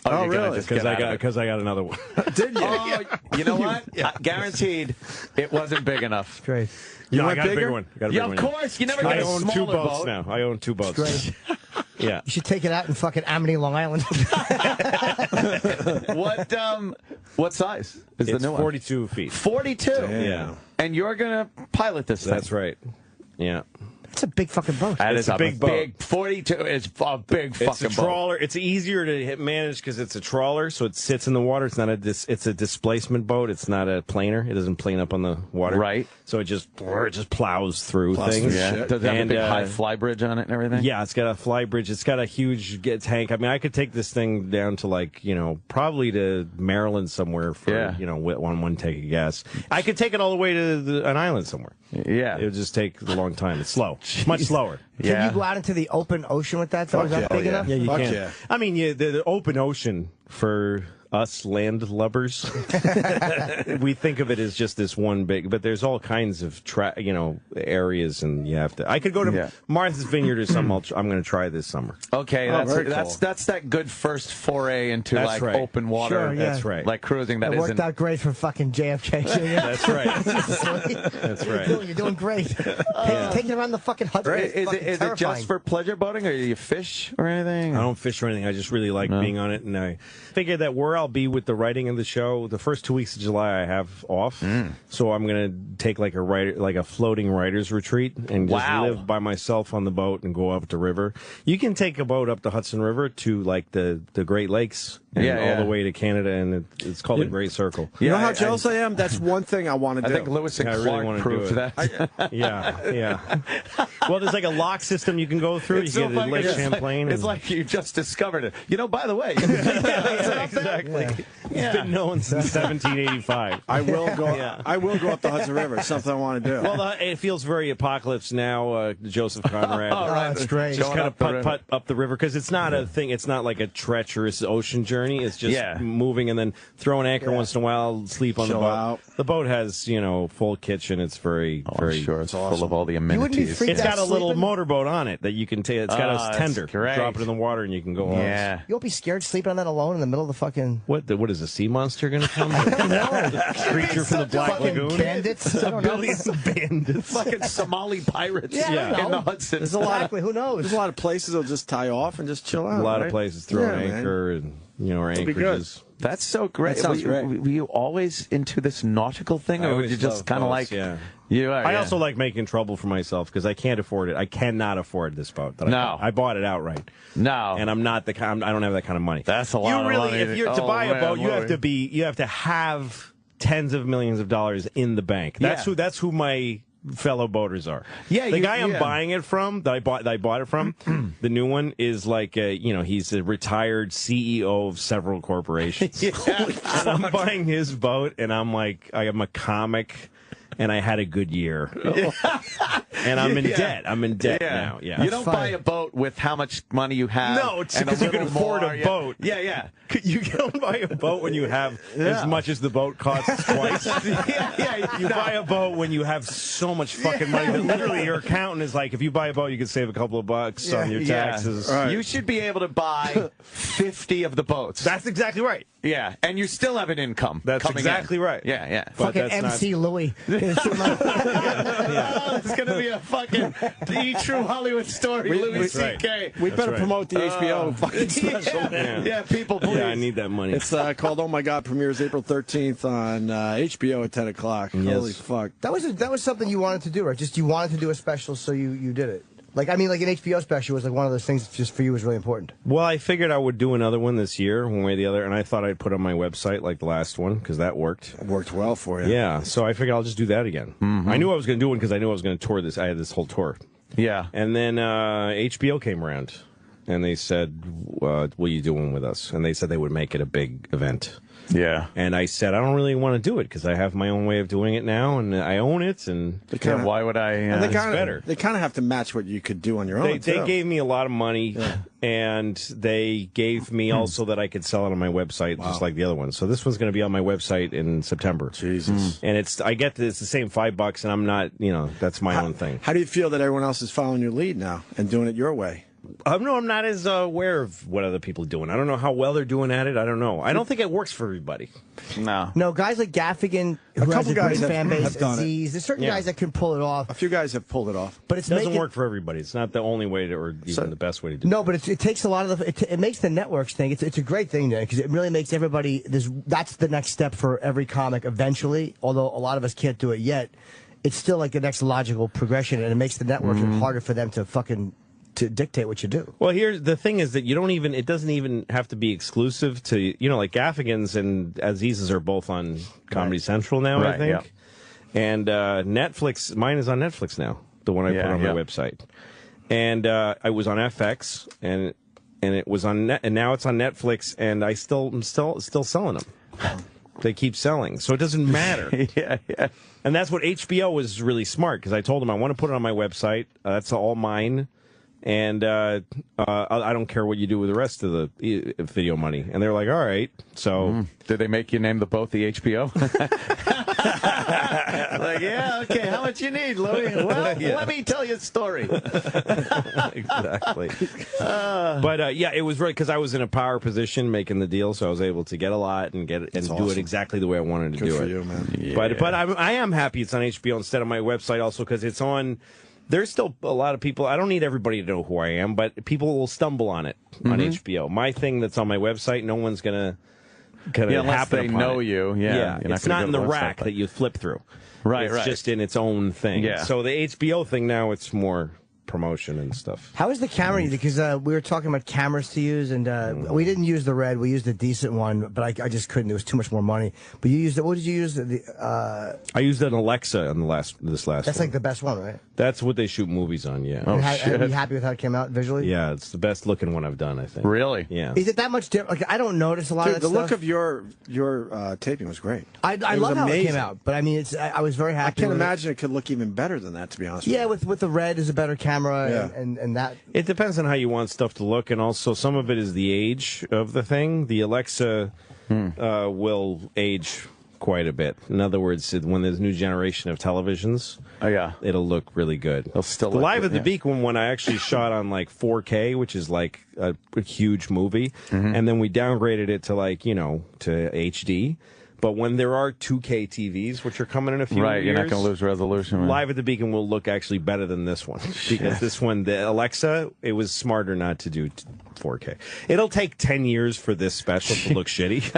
Oh, really? Because I got another one. Did you? Oh, you know what? Guaranteed, it wasn't big enough. Great. I got a bigger one. Of course. You never get a smaller boat. I own 2 boats now. I own 2 boats. Great. Yeah. You should take it out in fucking Amity, Long Island. What size is the new one? 42 feet. 42? Yeah. And you're going to pilot this thing? That's right. Yeah. It's a big fucking boat. That is a big boat. 42 is a big fucking boat. It's a trawler. It's easier to manage because it's a trawler, so it sits in the water. It's not it's a displacement boat. It's not a planer. It doesn't plane up on the water. Right. So it just plows through things. Yeah. Does it have a big high fly bridge on it and everything? Yeah, it's got a fly bridge. It's got a huge tank. I mean, I could take this thing down to probably to Maryland somewhere for one tank of gas. I could take it all the way to an island somewhere. Yeah. It would just take a long time. It's slow. Much slower. Can you go out into the open ocean with that? Is that big enough? Yeah, you can. Yeah. I mean, the open ocean for us land lubbers, we think of it as just this one big, but there's all kinds of areas, and you have to. I could go to Martha's Vineyard or something. I'm going to try this summer. Okay, that's that good first foray into open water. Sure, That's right. Like cruising. That worked out great for fucking JFK. That's right. That's right. You're doing great. Taking around the fucking Hudson. Right. Is it just for pleasure boating, or do you fish or anything? I don't fish or anything. I just really like being on it, and I figured that we're where I'll be with the writing of the show. The first 2 weeks of July I have off, so I'm gonna take like a floating writers retreat and just live by myself on the boat and go up the river. You can take a boat up the Hudson River to like the Great Lakes and all the way to Canada, and it's called the Great Circle. You know how jealous I am? That's one thing I want to do. I think Lewis and Clark proved that. Yeah. Well, there's like a lock system you can go through. It's you so get to Lake Champlain. It's like you just discovered it. You know, by the way. Exactly. It's been known since 1785. I will go. I will go up the Hudson River. It's something I want to do. Well, it feels very apocalypse now. Joseph Conrad. That's great. Just kind of putt up the river because it's not a thing. It's not like a treacherous ocean journey. It's just moving and then throw an anchor once in a while, sleep on the boat. Out. The boat has, full kitchen. It's very sure. It's awesome. Full of all the amenities. It's got a little motorboat on it that you can take. It's got a tender. Drop it in the water and you can go home. Yeah. You won't be scared sleeping on that alone in the middle of the fucking... What is a sea monster going to come? Creature from the Black Lagoon? Bandits? A billion bandits. Fucking Somali pirates in the Hudson. There's a lot of, who knows? There's a lot of places that'll just tie off and just chill out. A lot of places throw an anchor and, or anchorages. That's so great. That sounds great. Were you always into this nautical thing, or were you just kind of like... Yeah. You are, I also like making trouble for myself because I can't afford it. I cannot afford this boat. I bought it outright. No, and I'm not the kind. I don't have that kind of money. That's a lot of money. If you're to buy a boat, you have to have tens of millions of dollars in the bank. That's who my fellow boaters are. Yeah, the guy I'm buying it from, that I bought it from, the new one is like he's a retired CEO of several corporations. And I'm buying his boat, and I'm like, I am a comic. And I had a good year. And I'm in debt. I'm in debt now. Yeah. You don't buy a boat with how much money you have. No, it's because you can afford a boat. Yeah. You don't buy a boat when you have as much as the boat costs twice. You buy a boat when you have so much fucking money that literally your accountant is like, if you buy a boat, you can save a couple of bucks on your taxes. Right. You should be able to buy 50 of the bots. That's exactly right. Yeah, and you still have an income. That's exactly right. Yeah. Fucking MC Louie. It's going to be a fucking true Hollywood story. Louis C.K. We better promote the HBO fucking special. Yeah, people, please. Yeah, I need that money. It's called Oh My God, premieres April 13th on HBO at 10 o'clock. Yes. Holy fuck. That was something you wanted to do, right? Just you wanted to do a special, so you did it. Like an HBO special was like one of those things just for you was really important. Well, I figured I would do another one this year, one way or the other, and I thought I'd put on my website like the last one, because that worked. It worked well for you. Yeah, so I figured I'll just do that again. I knew I was going to do one because I knew I was going to tour this. I had this whole tour. Yeah. And then HBO came around, and they said, will you do one with us? And they said they would make it a big event. Yeah. And I said, I don't really want to do it because I have my own way of doing it now, and I own it. And why would I? It's better. They kind of have to match what you could do on your own. They gave me a lot of money, and they gave me also that I could sell it on my website, just like the other one. So this one's going to be on my website in September. Jesus. And it's the same $5, and I'm not, that's my own thing. How do you feel that everyone else is following your lead now and doing it your way? No, I'm not as aware of what other people are doing. I don't know how well they're doing at it. I don't know. I don't think it works for everybody. No, guys like Gaffigan, who has a great fan base, Aziz, there's certain guys that can pull it off. A few guys have pulled it off. But it doesn't work for everybody. It's not the only way or even the best way to do it. No, but it takes a lot of it makes the networks thing. It's a great thing, because it really makes everybody, that's the next step for every comic eventually, although a lot of us can't do it yet. It's still like the next logical progression, and it makes the network harder for them to dictate what you do. Well, here's the thing is that it doesn't even have to be exclusive to, like Gaffigan's and Aziz's are both on Comedy Central now, I think. Yeah. And Netflix, mine is on Netflix now, the one I put on my website. And I was on FX, and it was on and now it's on Netflix, and I'm still selling them. They keep selling, so it doesn't matter. Yeah. And that's what HBO was really smart, because I told them I want to put it on my website. That's all mine. And I don't care what you do with the rest of the video money. And they're like, all right. So did they make you name the HBO? Like, okay, how much you need, Louie? Well, let me tell you a story. Exactly. But it was right, because I was in a power position making the deal, so I was able to get a lot and do it exactly the way I wanted to do it. Good for you, man. Yeah. But I am happy it's on HBO instead of my website, also because it's on. There's still a lot of people. I don't need everybody to know who I am, but people will stumble on it on HBO. My thing that's on my website, no one's gonna kind of unless happen they upon know it. you. Yeah, it's not in the rack that you flip through. Right, it's just in its own thing. Yeah. So the HBO thing now, it's more promotion and stuff. How is the camera? Because we were talking about cameras to use, and we didn't use the Red. We used a decent one, but I just couldn't. It was too much more money. But you used it. What did you use? I used an Alexa on this last. That's one. like the best one, right? That's what they shoot movies on. Yeah. Oh, shit. Are you happy with how it came out visually? Yeah, it's the best looking one I've done, I think. Really? Yeah. Is it that much different? Like, I don't notice a lot of that the stuff. look of your taping was great. I love how it came out, but I mean, I was very happy. I can't with imagine it could look even better than that, to be honest. Yeah, with with the Red is a better camera, Yeah. and that. It depends on how you want stuff to look, and also some of it is the age of the thing. The Alexa will age quite a bit. In other words, when there's a new generation of televisions, it'll look really good. It'll still the look Live good, at the Beacon one I actually shot on like 4K, which is like a huge movie, and then we downgraded it to like to HD. But when there are 2K TVs, which are coming in a few years, you're not going to lose resolution. Right? Live at the Beacon will look actually better than this one because this one, the Alexa, it was smarter not to do 4K. It'll take 10 years for this special to look shitty.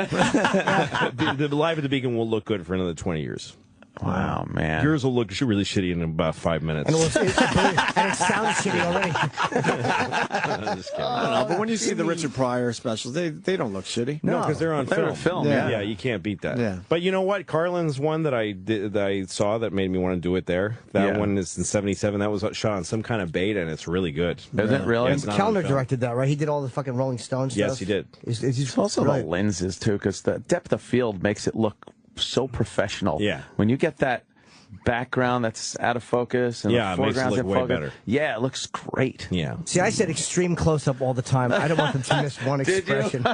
the Live at the Beacon will look good for another 20 years. Wow, man. Yours will look really shitty in about 5 minutes. And it sounds shitty already. Just kidding. I don't know, but when you see the Richard Pryor specials, they don't look shitty. No, because they're on film. Yeah, you can't beat that. Yeah. But you know what? Carlin's one that I saw that made me want to do it there. That one is in '77. That was shot on some kind of beta, and it's really good. Is it really? Yeah, Kellner directed that, right? He did all the fucking Rolling Stones stuff. Yes, he did. It's also brilliant. the lenses, too, because the depth of field makes it look so professional. Yeah. When you get that background that's out of focus and the it makes it foreground's look in way focus, better. Yeah, it looks great. Yeah. See, I said extreme close-up all the time. I don't want them to miss one expression.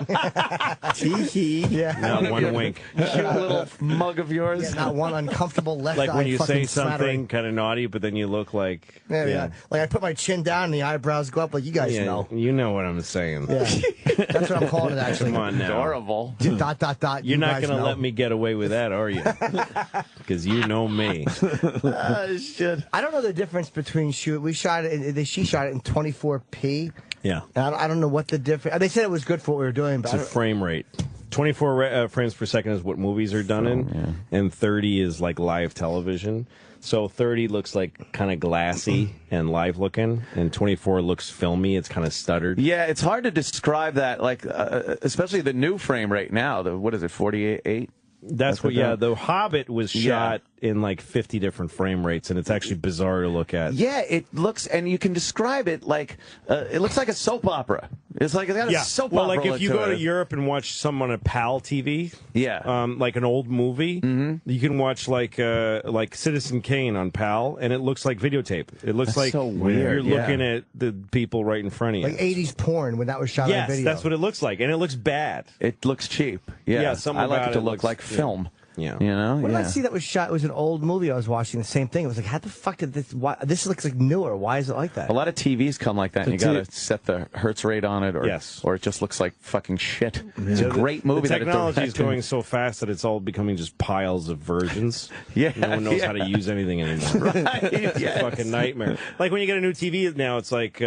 Tee-hee. Yeah. Not one wink. Cute little mug of yours. Yeah, not one uncomfortable left Like eye when you fucking say something smattering. kind of naughty, but then you look like... Yeah. Like I put my chin down and the eyebrows go up like you guys know. You know what I'm saying. Yeah. That's what I'm calling it, actually. Come on now. Adorable. Dot, dot, dot. You're not going to let me get away with that, are you? Because you know me. Shit. I don't know the difference between shoot. She shot it in 24p. Yeah. I don't know what the difference. They said it was good for what we were doing, but It's a frame rate. 24 frames per second is what movies are done in, and 30 is like live television. So 30 looks like kind of glassy and live looking, and 24 looks filmy. It's kind of stuttered. Yeah, it's hard to describe that, like, especially the new frame rate now. What is it, 48? That's what, The Hobbit was shot in like 50 different frame rates, and it's actually bizarre to look at. Yeah, it looks, and you can describe it like, it looks like a soap opera. It's like it's got a soap opera. Well, like if you look go to it. Europe and watch some on a PAL TV, like an old movie, you can watch like Citizen Kane on PAL, and it looks like videotape. It looks like so weird. You're looking at the people right in front of you. like 80s porn when that was shot on video. Yes, that's what it looks like, and it looks bad. It looks cheap. Yeah, something I like about it to it look looks- like film. Yeah. You know? What did I see that was shot? It was an old movie I was watching. The same thing. It was like, how the fuck did this? Why, this looks like newer. Why is it like that? A lot of TVs come like that, and you got to set the hertz rate on it, or it just looks like fucking shit. It's a great movie. The technology is going so fast that it's all becoming just piles of versions. No one knows how to use anything anymore. It's a fucking nightmare. Like when you get a new TV now, it's like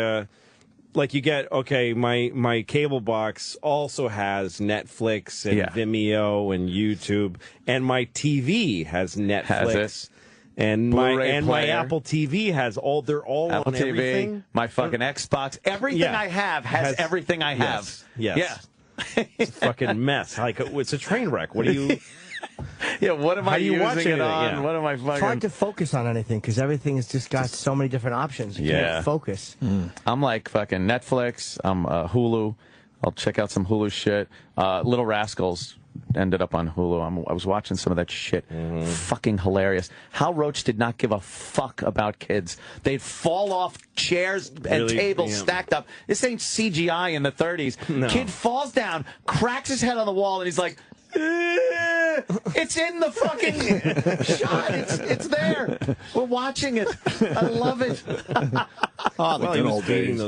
you get, okay, my cable box also has Netflix and Vimeo and YouTube, and my TV has Netflix. And my Apple TV has they're all Apple on TV, everything. My fucking Xbox, everything I have has everything I have. Yes. It's a fucking mess. Like it's a train wreck. What do you? What am I using it on? Yeah. What am I fucking? It's hard to focus on anything because everything has just got so many different options. You can't focus. I'm like fucking Netflix. I'm Hulu. I'll check out some Hulu shit. Little Rascals ended up on Hulu. I was watching some of that shit. Fucking hilarious. Hal Roach did not give a fuck about kids. They'd fall off chairs and tables stacked up. This ain't CGI in the 30s. No. Kid falls down, cracks his head on the wall, and he's like, it's in the fucking shot. It's there. We're watching it. I love it.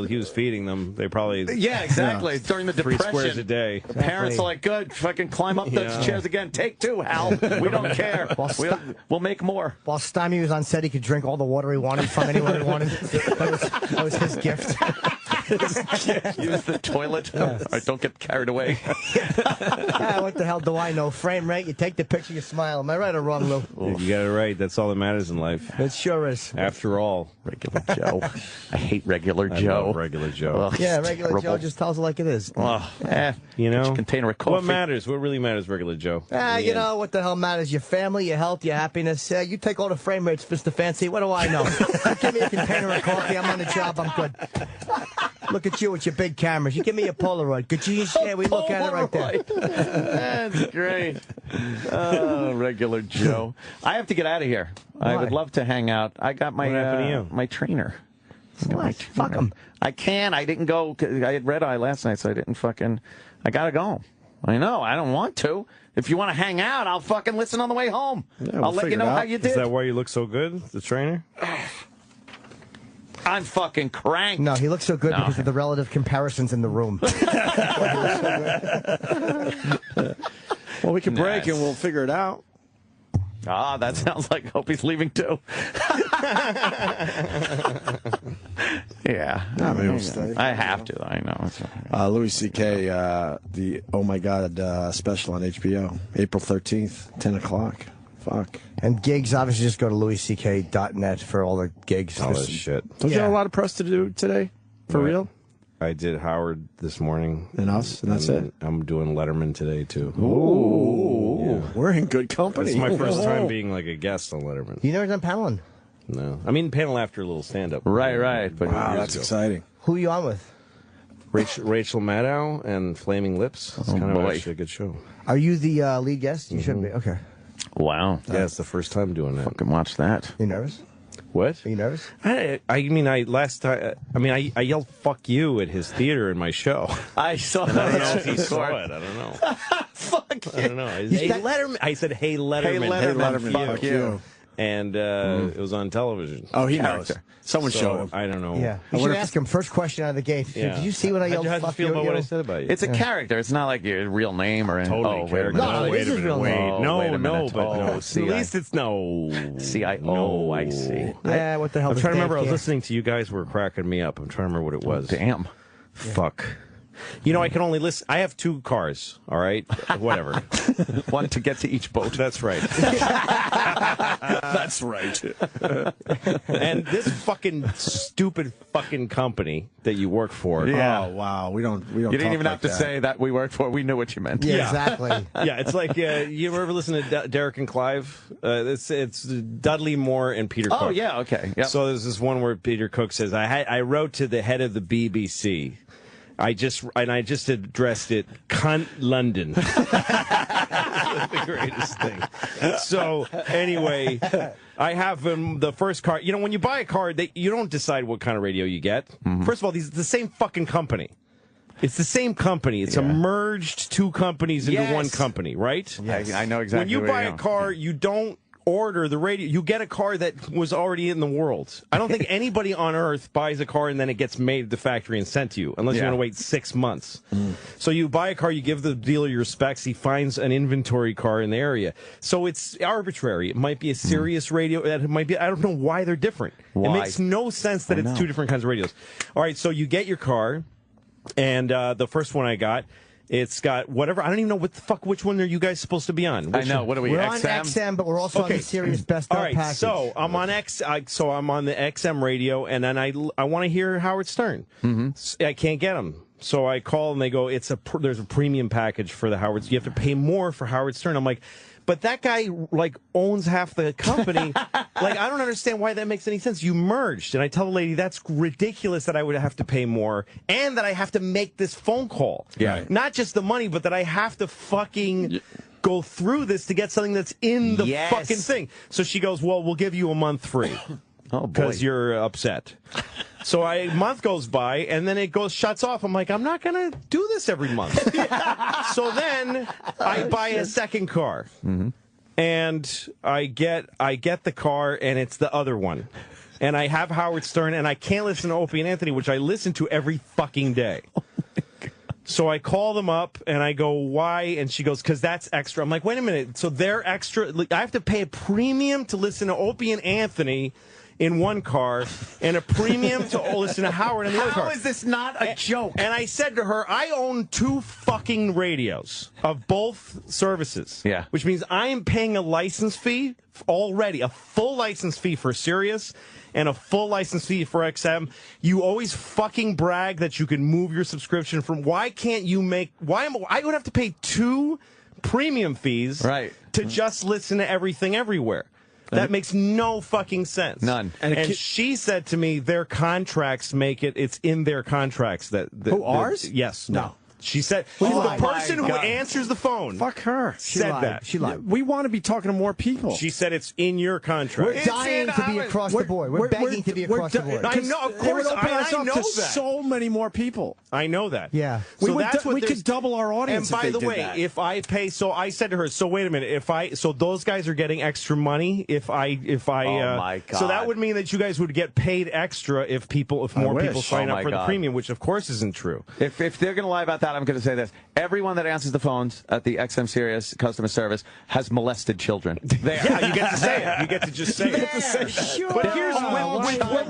He was feeding them. They probably exactly. During the 3 Depression, squares a day. Parents are like, good, fucking climb up those chairs again. Take 2, Hal. We don't care. We'll make more. While Stymie was on set, he could drink all the water he wanted from anywhere he wanted. That was his gift. Use the toilet. All right, don't get carried away. What the hell do I know? Frame rate, you take the picture, you smile. Am I right or wrong, Lou? You got it right. That's all that matters in life. It sure is. After all. Regular Joe. I hate Regular I Joe. love Regular Joe. Yeah, Regular Joe just tells it like it is. You know? Container of coffee. What matters? What really matters, Regular Joe? You know what the hell matters? Your family, your health, your happiness. You take all the frame rates, Mr. Fancy. What do I know? Give me a container of coffee. I'm on the job. I'm good. Look at you with your big cameras. You give me a Polaroid. Yeah, we look at it right there. That's great. Regular Joe. I have to get out of here. Why? I would love to hang out. I got my What happened to you? my trainer. What? Fuck him. I can't. I didn't go. I had red eye last night, so I didn't fucking. I gotta go. I know. I don't want to. If you want to hang out, I'll fucking listen on the way home. Yeah, I'll let you know how you did. Is that why you look so good, the trainer? I'm fucking cranked. No, he looks so good because of the relative comparisons in the room. Well, we can break and we'll figure it out. Ah, that sounds like Opie's leaving too. Yeah. I mean, we'll stay. I have to. I know. Louis C.K., the Oh My God special on HBO, April 13th, 10 o'clock. Fuck. And gigs, obviously, just go to louisck.net for all the gigs. All this shit. Don't you have a lot of press to do today? For real? I did Howard this morning. And us? And that's it? I'm doing Letterman today, too. Ooh. Yeah. We're in good company. It's my first time being like a guest on Letterman. You never done paneling? No. I mean, panel after a little stand-up. Right. But wow, that's exciting. Who are you on with? Rachel Maddow and Flaming Lips. It's kind of actually a good show. Are you the lead guest? You should be. Okay. Wow. Yeah, it's the first time doing that. Fucking watch that. You nervous? What? Are you nervous? I yelled "fuck you" at his theater in my show. I saw I don't know that. if he saw it. I don't know. Fuck you. I don't know. Letterman. I said, "Hey Letterman, Hey, Letterman, fuck you." And it was on television. Oh, he knows. Someone showed him. I don't know. Yeah. You should ask him first question out of the gate. Yeah. Did you see what I yelled? How'd you feel about what I said about you? It's a character. It's not like your real name or anything. Totally. Wait a minute. No, wait this a is minute. real Wait. name. No, wait a no, minute. but no. Oh, At least it's no. C-I-O. I see. Yeah, what the hell? I'm does trying to Dave remember. I was care? listening to you guys were cracking me up. I'm trying to remember what it was. Damn. Fuck. You know, I can only listen. I have 2 cars, all right? Whatever. One to get to each boat. That's right. That's right. And this fucking stupid fucking company that you work for. Yeah. Oh, wow. We don't You didn't talk even have like to say that we worked for. We knew what you meant. Yeah, exactly. Yeah, it's like you ever listen to Derek and Clive? It's Dudley Moore and Peter Cook. Oh, yeah, okay. Yep. So there's this one where Peter Cook says, I wrote to the head of the BBC. I just addressed it, cunt London. The greatest thing. So anyway, I have the first car. You know, when you buy a car, you don't decide what kind of radio you get. Mm-hmm. First of all, it's the same fucking company. It's the same company. It's a merged 2 companies into one company, right? Yeah, I know exactly. When you buy a car, you don't order the radio. You get a car that was already in the world. I don't think anybody on earth buys a car and then it gets made at the factory and sent to you, unless you're going to wait 6 months. So you buy a car, you give the dealer your specs, he finds an inventory car in the area. So it's arbitrary. It might be a Sirius radio. It might be. I don't know why they're different. Why? It makes no sense that it's 2 different kinds of radios. All right, so you get your car, and the first one I got, it's got whatever. I don't even know what the fuck. Which one are you guys supposed to be on? I know. What are we? We're XM? on XM, but we're also on the Sirius Best All Of right, package. so I'm on I'm on the XM radio, and then I want to hear Howard Stern. Mm-hmm. I can't get him, so I call and they go, there's a premium package for the Howard. You have to pay more for Howard Stern. I'm like, but that guy owns half the company. I don't understand why that makes any sense. You merged, and I tell the lady that's ridiculous that I would have to pay more, and that I have to make this phone call. Yeah, not just the money, but that I have to fucking go through this to get something that's in the fucking thing. So she goes, "Well, we'll give you a month free." Oh, boy. Because you're upset. So a month goes by, and then it shuts off. I'm like, I'm not going to do this every month. So then I buy a second car. Mm-hmm. And I get the car, and it's the other one. And I have Howard Stern, and I can't listen to Opie and Anthony, which I listen to every fucking day. So I call them up, and I go, why? And she goes, because that's extra. I'm like, wait a minute. So they're extra. I have to pay a premium to listen to Opie and Anthony in one car and a premium to listen to Howard in the other car. How is this not a joke? And I said to her, I own 2 fucking radios of both services. Yeah. Which means I am paying a license fee already, a full license fee for Sirius and a full license fee for XM. You always fucking brag that you can move your subscription from. Why can't you make? I would have to pay 2 premium fees to just listen to everything everywhere. That makes no fucking sense. None. And she said to me, their contracts make it. It's in their contracts that. Ours? Yes. No. She said, the person who answers the phone. Fuck her. Said that. She lied. We want to be talking to more people. She said it's in your contract. We're dying to be across the board. We're begging to be across the board. I know, of course. I know that. So many more people. I know that. Yeah. So we could double our audience. And by the way, if I pay, so I said to her, so wait a minute, so those guys are getting extra money if I. Oh my God. So that would mean that you guys would get paid extra if more people sign up for the premium, which of course isn't true. If they're going to lie about that, I'm going to say this. Everyone that answers the phones at the XM Sirius customer service has molested children. There. Yeah, you get to say it. You get to just say it. Sure. But here's what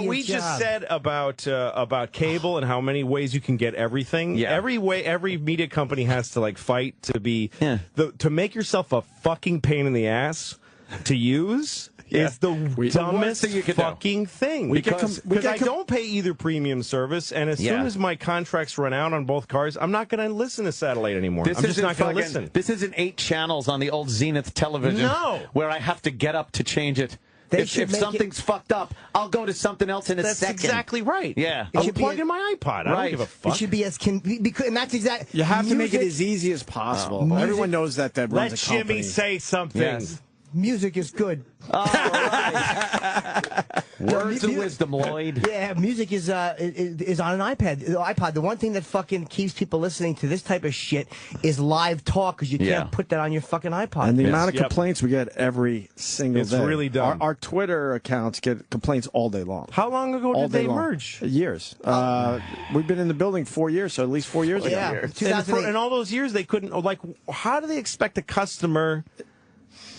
we just said about cable and how many ways you can get everything. Yeah. Every media company has to fight to be to make yourself a fucking pain in the ass to use. Is the dumbest fucking thing. Because I don't pay either premium service, and as soon as my contracts run out on both cars, I'm not going to listen to satellite anymore. I'm just not going to listen. This isn't 8 channels on the old Zenith television where I have to get up to change it. If something's fucked up, I'll go to something else in a second. That's exactly right. Yeah. I'll plug in my iPod. I don't give a fuck. It should be and that's exactly. You have to make it as easy as possible. Everyone knows that runs a company. Let Jimmy say something. Yes. Music is good. All right. Words of wisdom, Lloyd. Yeah, music is on an iPod. The one thing that fucking keeps people listening to this type of shit is live talk, because you can't put that on your fucking iPod. And the amount of complaints we get every single day. It's really dumb. Our Twitter accounts get complaints all day long. How long ago did they merge? Years. We've been in the building 4 years, so at least 4 years ago. Yeah, and all those years they couldn't. How do they expect a customer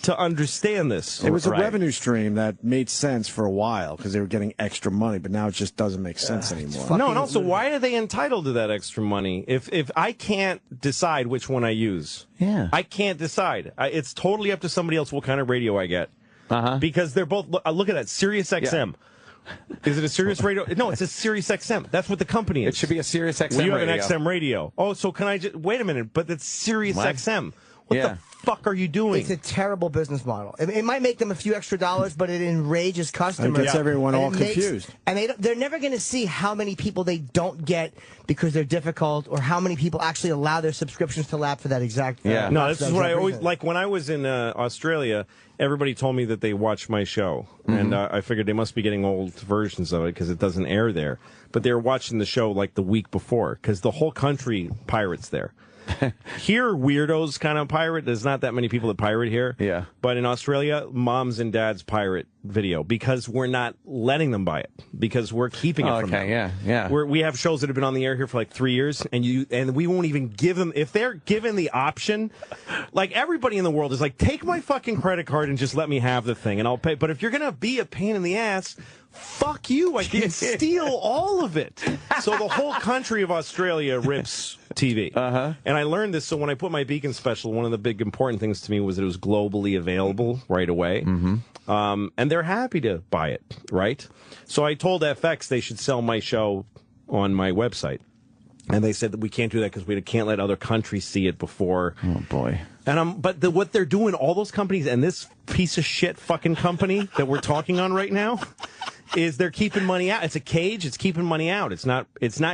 to understand this? It was a revenue stream that made sense for a while because they were getting extra money, but now it just doesn't make sense anymore. No, and also, why are they entitled to that extra money if I can't decide which one I use? Yeah. I can't decide. It's totally up to somebody else what kind of radio I get. Because they're both, look at that, Sirius XM. Yeah. Is it a Sirius radio? No, it's a Sirius XM. That's what the company is. It should be a Sirius XM radio. You have an XM radio. Oh, so can I just, wait a minute, but it's Sirius XM. What the fuck are you doing? It's a terrible business model. It might make them a few extra dollars, but it enrages customers. It gets everyone all confused. And they're never going to see how many people they don't get because they're difficult, or how many people actually allow their subscriptions to lapse for that exact. No, this is what I always like. When I was in Australia, everybody told me that they watched my show, and I figured they must be getting old versions of it because it doesn't air there. But they were watching the show like the week before because the whole country pirates there. Here, weirdos kind of pirate. There's not that many people that pirate here. Yeah. But in Australia, moms and dads pirate video because we're not letting them buy it, because we're keeping it from them. We have shows that have been on the air here for like 3 years, and we won't even give them, if they're given the option, like everybody in the world is like, take my fucking credit card and just let me have the thing and I'll pay. But if you're going to be a pain in the ass, fuck you. I can steal all of it. So the whole country of Australia rips TV. And I learned this, so when I put my Beacon special, one of the big important things to me was that it was globally available right away. And they're happy to buy it, right? So I told FX they should sell my show on my website. And they said that we can't do that because we can't let other countries see it before. Oh, boy. And what they're doing, all those companies and this piece of shit fucking company that we're talking on right now, is they're keeping money out. It's a cage. It's keeping money out. It's not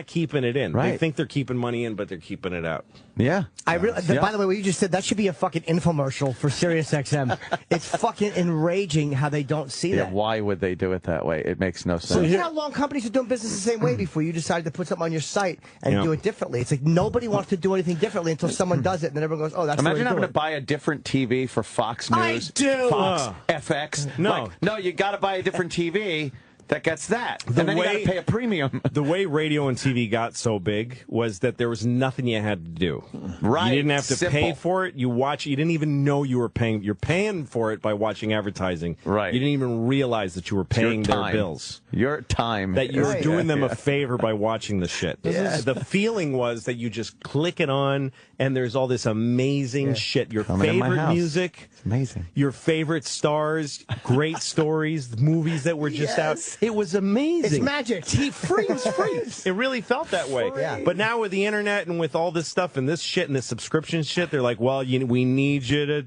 keeping it in. Right. They think they're keeping money in, but they're keeping it out. Yeah. By the way, what you just said, that should be a fucking infomercial for Sirius XM. It's fucking enraging how they don't see that. Why would they do it that way? It makes no sense. So you know how long companies are doing business the same way before you decided to put something on your site and do it differently. It's like nobody wants to do anything differently until someone does it, and then everyone goes, oh, that's Imagine having to buy a different TV for Fox News, Fox FX. No. No, you got to buy a different TV that gets that. And then you got to pay a premium. The way radio and TV got so big was that there was nothing you had to do. Right. You didn't have to pay for it. You didn't even know you were paying. You're paying for it by watching advertising. Right. You didn't even realize that you were paying their bills. Your time. That you were doing them a favor by watching the shit. The feeling was that you just click it on and there's all this amazing shit. Your favorite music. It's amazing. Your favorite stars, great stories, movies that were just out. It was amazing. It's magic. Free was free. It really felt that way. Yeah. But now with the internet and with all this stuff and this shit and this subscription shit, they're like, well, we need you to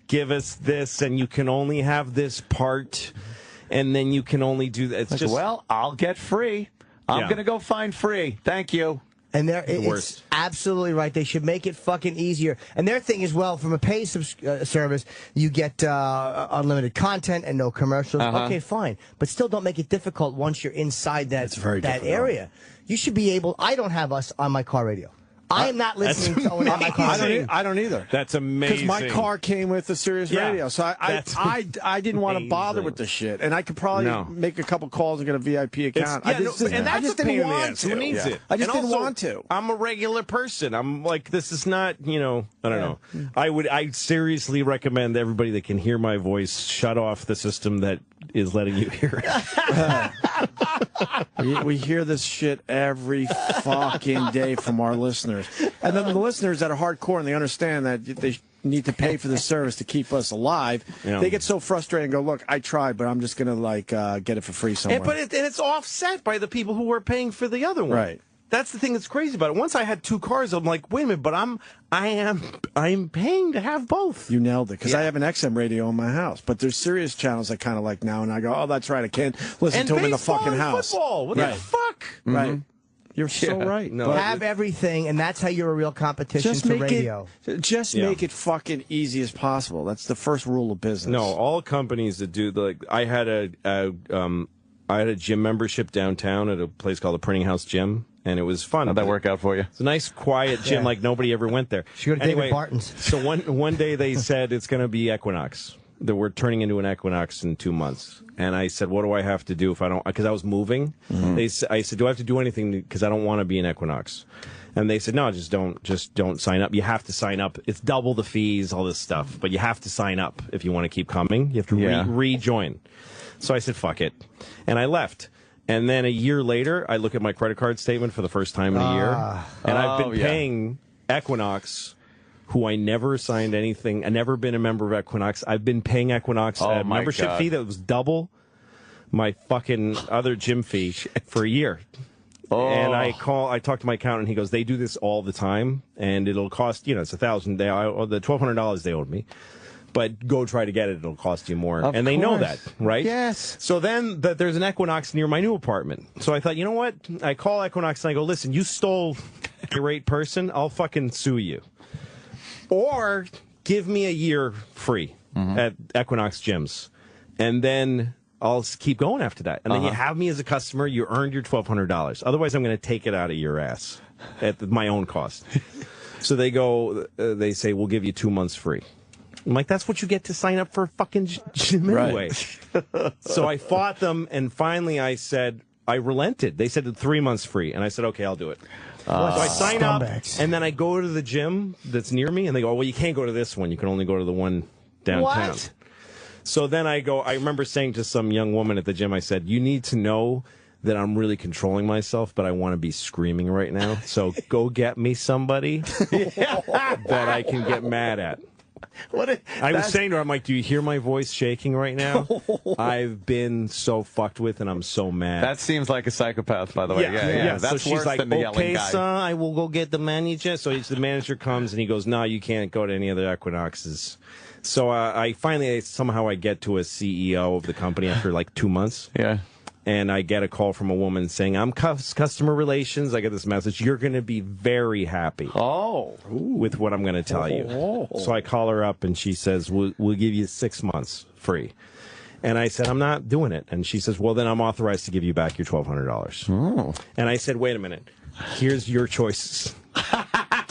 give us this, and you can only have this part, and then you can only do that. It's just, well, I'll get free. I'm going to go find free. Thank you. And it's absolutely right. They should make it fucking easier. And their thing is, well, from a paid service, you get unlimited content and no commercials. Okay, fine. But still don't make it difficult once you're inside that area. You should be able... I don't have us on my car radio. I am not listening to someone on my car radio. I don't either. That's amazing. Because my car came with the Sirius radio, so I didn't want to bother with the shit, and I could probably make a couple calls and get a VIP account. And that's a pain in the ass. Who needs it? I just didn't want to. I'm a regular person. I'm like, this is not, I don't know. I seriously recommend everybody that can hear my voice shut off the system that is letting you hear it. We hear this shit every fucking day from our listeners. And then the listeners that are hardcore and they understand that they need to pay for the service to keep us alive, they get so frustrated and go, look, I tried, but I'm just going to get it for free somewhere. But it's offset by the people who are paying for the other one. Right. That's the thing that's crazy about it. Once I had two cars, I'm like, wait a minute, but I'm paying to have both. You nailed it, because I have an XM radio in my house, but there's Sirius channels I kind of like now, and I go, oh, that's right, I can't listen to them in the fucking house. Football. What the fuck? Right. You're so right. No. Have everything, and that's how you're a real competition to radio. Make it fucking easy as possible. That's the first rule of business. No, all companies that do I had a gym membership downtown at a place called the Printing House Gym. And it was fun. How'd that work out for you? It's a nice, quiet gym, like nobody ever went there. Should go to David Barton's. So one day they said it's going to be Equinox. That we're turning into an Equinox in 2 months. And I said, what do I have to do if I don't? Because I was moving. I said, do I have to do anything? Because I don't want to be an Equinox. And they said, no, just don't sign up. You have to sign up. It's double the fees, all this stuff. But you have to sign up if you want to keep coming. You have to rejoin. So I said, fuck it. And I left. And then a year later, I look at my credit card statement for the first time in a year. And I've been paying Equinox, who I never signed anything. I've never been a member of Equinox. I've been paying Equinox a membership fee that was double my fucking other gym fee for a year. And I talk to my accountant, and he goes, they do this all the time, and it'll cost, it's $1,000. The $1,200 they owed me. But go try to get it. It'll cost you more. And they know that, right? Yes. So then there's an Equinox near my new apartment. So I thought, you know what? I call Equinox and I go, listen, you stole a great person. I'll fucking sue you. Or give me a year free at Equinox gyms. And then I'll keep going after that. And then you have me as a customer. You earned your $1,200. Otherwise, I'm going to take it out of your ass at my own cost. So they say, we'll give you 2 months free. I'm like, that's what you get to sign up for a fucking gym anyway. So I fought them, and finally I relented. They said 3 months free, and I said, okay, I'll do it. So I sign up, and then I go to the gym that's near me, and they go, well, you can't go to this one. You can only go to the one downtown. What? So then I remember saying to some young woman at the gym, I said, you need to know that I'm really controlling myself, but I want to be screaming right now. So go get me somebody that I can get mad at. I was saying to her, I'm like, do you hear my voice shaking right now? I've been so fucked with, and I'm so mad. That seems like a psychopath, by the way. Yeah. That's so she's worse like, than the yelling guy. Okay, son, I will go get the manager. So the manager comes, and he goes, no, you can't go to any other Equinoxes. So I finally, somehow I get to a CEO of the company after like 2 months. Yeah. And I get a call from a woman saying, I'm customer relations. I get this message. You're going to be very happy with what I'm going to tell you. So I call her up, and she says, we'll give you 6 months free. And I said, I'm not doing it. And she says, well, then I'm authorized to give you back your $1,200. And I said, wait a minute. Here's your choices.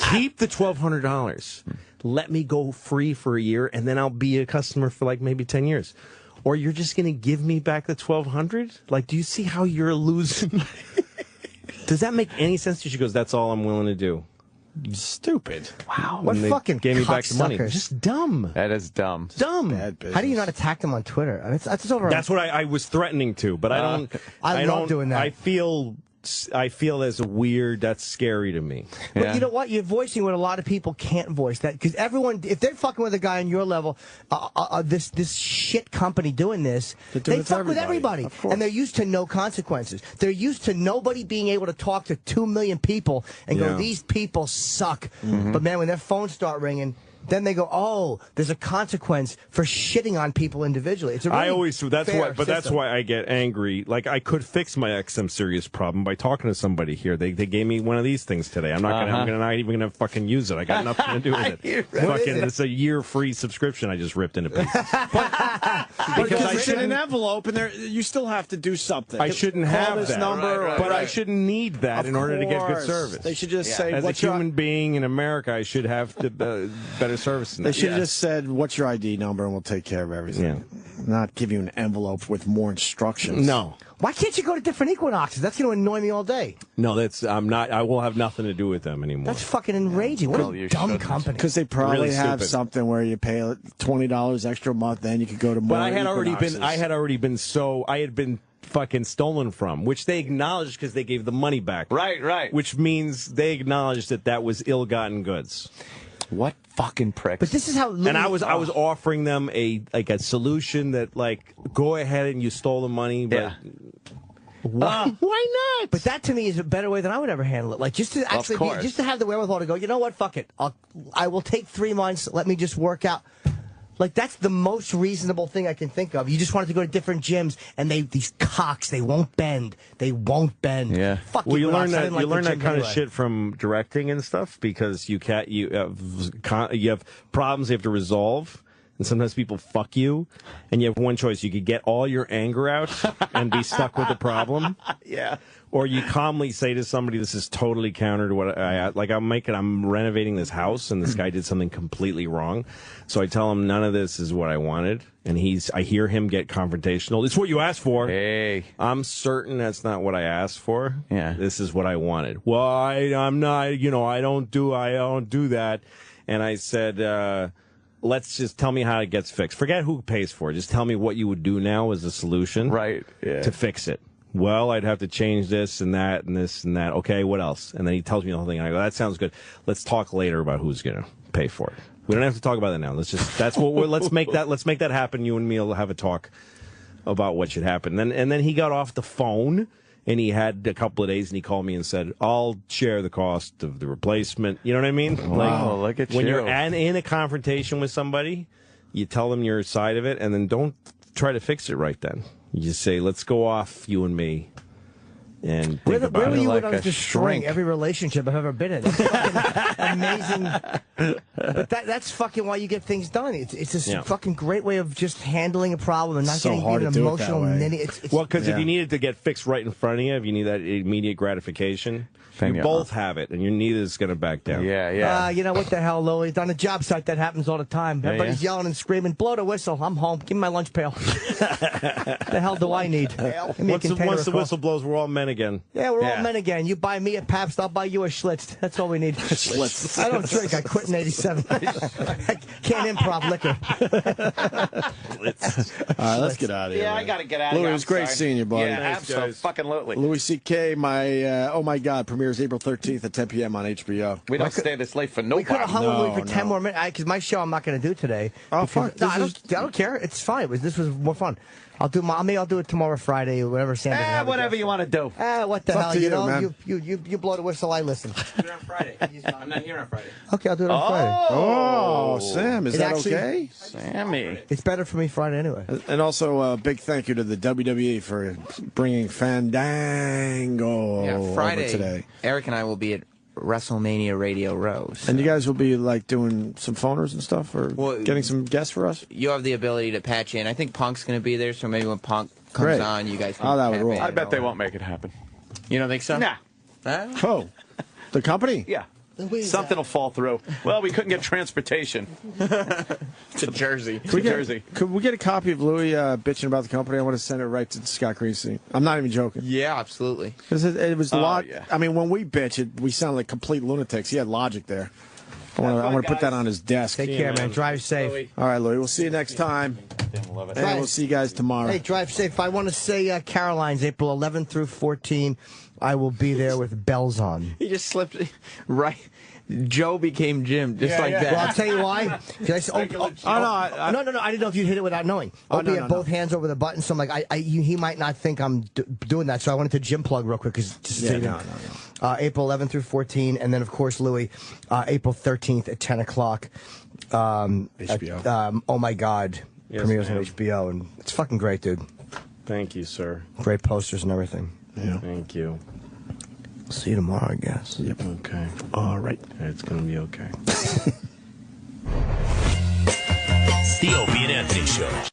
Keep the $1,200. Let me go free for a year, and then I'll be a customer for like maybe 10 years. or you're just going to give me back the $1,200? Like, do you see how you're losing? Does that make any sense? She goes, that's all I'm willing to do. Stupid. Wow. What fucking gave me back the money. cocksuckers. Just dumb. That is dumb. Dumb. Bad business. How do you not attack them on Twitter? I mean, that's over. That's what I was threatening to, but I don't. I love doing that. I feel as weird. That's scary to me. But you know what? You're voicing what a lot of people can't voice. That because everyone, if they're fucking with a guy on your level, this shit company doing this, they fuck with everybody, and they're used to no consequences. They're used to nobody being able to talk to 2 million people and go, these people suck. But man, when their phones start ringing. Then they go, oh, there's a consequence for shitting on people individually. It's a really that's why I get angry. Like, I could fix my XM Sirius problem by talking to somebody here. They gave me one of these things today. I'm not even gonna fucking use it. I got nothing to do with it. It's a year free subscription I just ripped into pieces. Because it's in an envelope, and you still have to do something. I shouldn't have this that, number, but I shouldn't need that in order to get good service. They should just say, as a human being in America, I should have better service than that. They should have just said, what's your ID number, and we'll take care of everything. Yeah. Not give you an envelope with more instructions. No. Why can't you go to different equinoxes? That's going to annoy me all day. No, I will have nothing to do with them anymore. That's fucking enraging. What a dumb company. Because they probably have something where you pay $20 extra a month, then you could go to more. But I had been fucking stolen from, which they acknowledged because they gave the money back. Right. Which means they acknowledged that was ill-gotten goods. What fucking pricks? But this is how. And I was offering them a solution that, like, go ahead and you stole the money, but why not? But that to me is a better way than I would ever handle it. Like, just to actually just to have the wherewithal to go, you know what, fuck it, I will take 3 months. Let me just work out. Like, that's the most reasonable thing I can think of. You just wanted to go to different gyms, and these cocks, they won't bend. They won't bend. Yeah. Fuck well, you learn that kind anyway. of shit from directing and stuff, because you have problems you have to resolve, and sometimes people fuck you, and you have one choice: you could get all your anger out and be stuck with the problem. Yeah. Or you calmly say to somebody, this is totally counter to what I'm renovating this house, and this guy did something completely wrong. So I tell him none of this is what I wanted. And I hear him get confrontational. It's what you asked for. Hey. I'm certain that's not what I asked for. Yeah. This is what I wanted. Well, I'm not, I don't do that. And I said, let's just tell me how it gets fixed. Forget who pays for it. Just tell me what you would do now as a solution. Right. Yeah. To fix it. Well, I'd have to change this and that and this and that. Okay, what else? And then he tells me the whole thing. And I go, that sounds good. Let's talk later about who's going to pay for it. We don't have to talk about that now. Let's make that happen. You and me will have a talk about what should happen. And then he got off the phone, and he had a couple of days, and he called me and said, I'll share the cost of the replacement. You know what I mean? Wow, look at you. When you're in a confrontation with somebody, you tell them your side of it, and then don't try to fix it right then. You just say, let's go off, you and me, and think about it. Where were you when I was destroying every relationship I've ever been in? That's fucking amazing. But that's fucking why you get things done. It's this fucking great way of just handling a problem and not getting even emotional. Well, because if you need it to get fixed right in front of you, if you need that immediate gratification, you both have it, and neither is going to back down. Yeah. You know what the hell, Louie? On a job site, that happens all the time. Everybody's yelling and screaming, blow the whistle, I'm home, give me my lunch pail. The hell do I need? Once the whistle blows, we're all men again. Yeah, we're all men again. You buy me a Pabst, I'll buy you a Schlitz. That's all we need. Schlitz. I don't drink. I quit in '87. I can't improv liquor. All right, let's get out of here. Yeah, I got to get out of here. Louie, it was great seeing you, buddy. Yeah, absolutely. Louis C.K., Oh My God, premieres April 13th at 10 p.m. on HBO. We don't stay this late for nobody. We could have hung Louie for 10 more minutes, because my show I'm not going to do today. Oh, fuck. No, I don't care. It's fine. This was more fun. I'll do it tomorrow, Friday, whatever. Whatever you want to do. What the hell? Man. You blow the whistle, I listen. I'll do it on Friday. I'm not here on Friday. Okay, I'll do it on Friday. Oh, Sam, is that okay? Sammy. It's better for me Friday anyway. And also a big thank you to the WWE for bringing Fandango Friday, over today. Eric and I will be at WrestleMania Radio Row. So. And you guys will be like doing some phoners and stuff, or getting some guests for us? You have the ability to patch in. I think Punk's going to be there, so maybe when Punk comes on, you guys can that would roll. I bet they won't make it happen. You don't think so? Nah. Oh, the company? Yeah. Something will fall through. Well, we couldn't get transportation to Jersey. Could we get a copy of Louie bitching about the company? I want to send it right to Scott Greenstein. I'm not even joking. Yeah, absolutely. Because it was a lot. Yeah. I mean, when we bitch, we sound like complete lunatics. He had logic there. I want to put that on his desk. Take care, man. Drive safe. All right, Louie. We'll see you next time. And we'll see you guys tomorrow. Hey, drive safe. I want to say Caroline's April 11th through 14. I will be there with bells on. He just slipped right. Joe became Jim, just like that. Well, I'll tell you why. No. I didn't know if you'd hit it without knowing. Opie had both hands over the button, so I'm like, he might not think I'm doing that. So I wanted to Jim plug real quick. April 11th through 14, and then, of course, Louie, April 13th at 10 o'clock. HBO. Oh, my God. Premieres on HBO, and it's fucking great, dude. Thank you, sir. Great posters and everything. Yeah. Thank you. See you tomorrow, I guess. Yep. Okay. All right. It's going to be okay. The Opie and Anthony Show.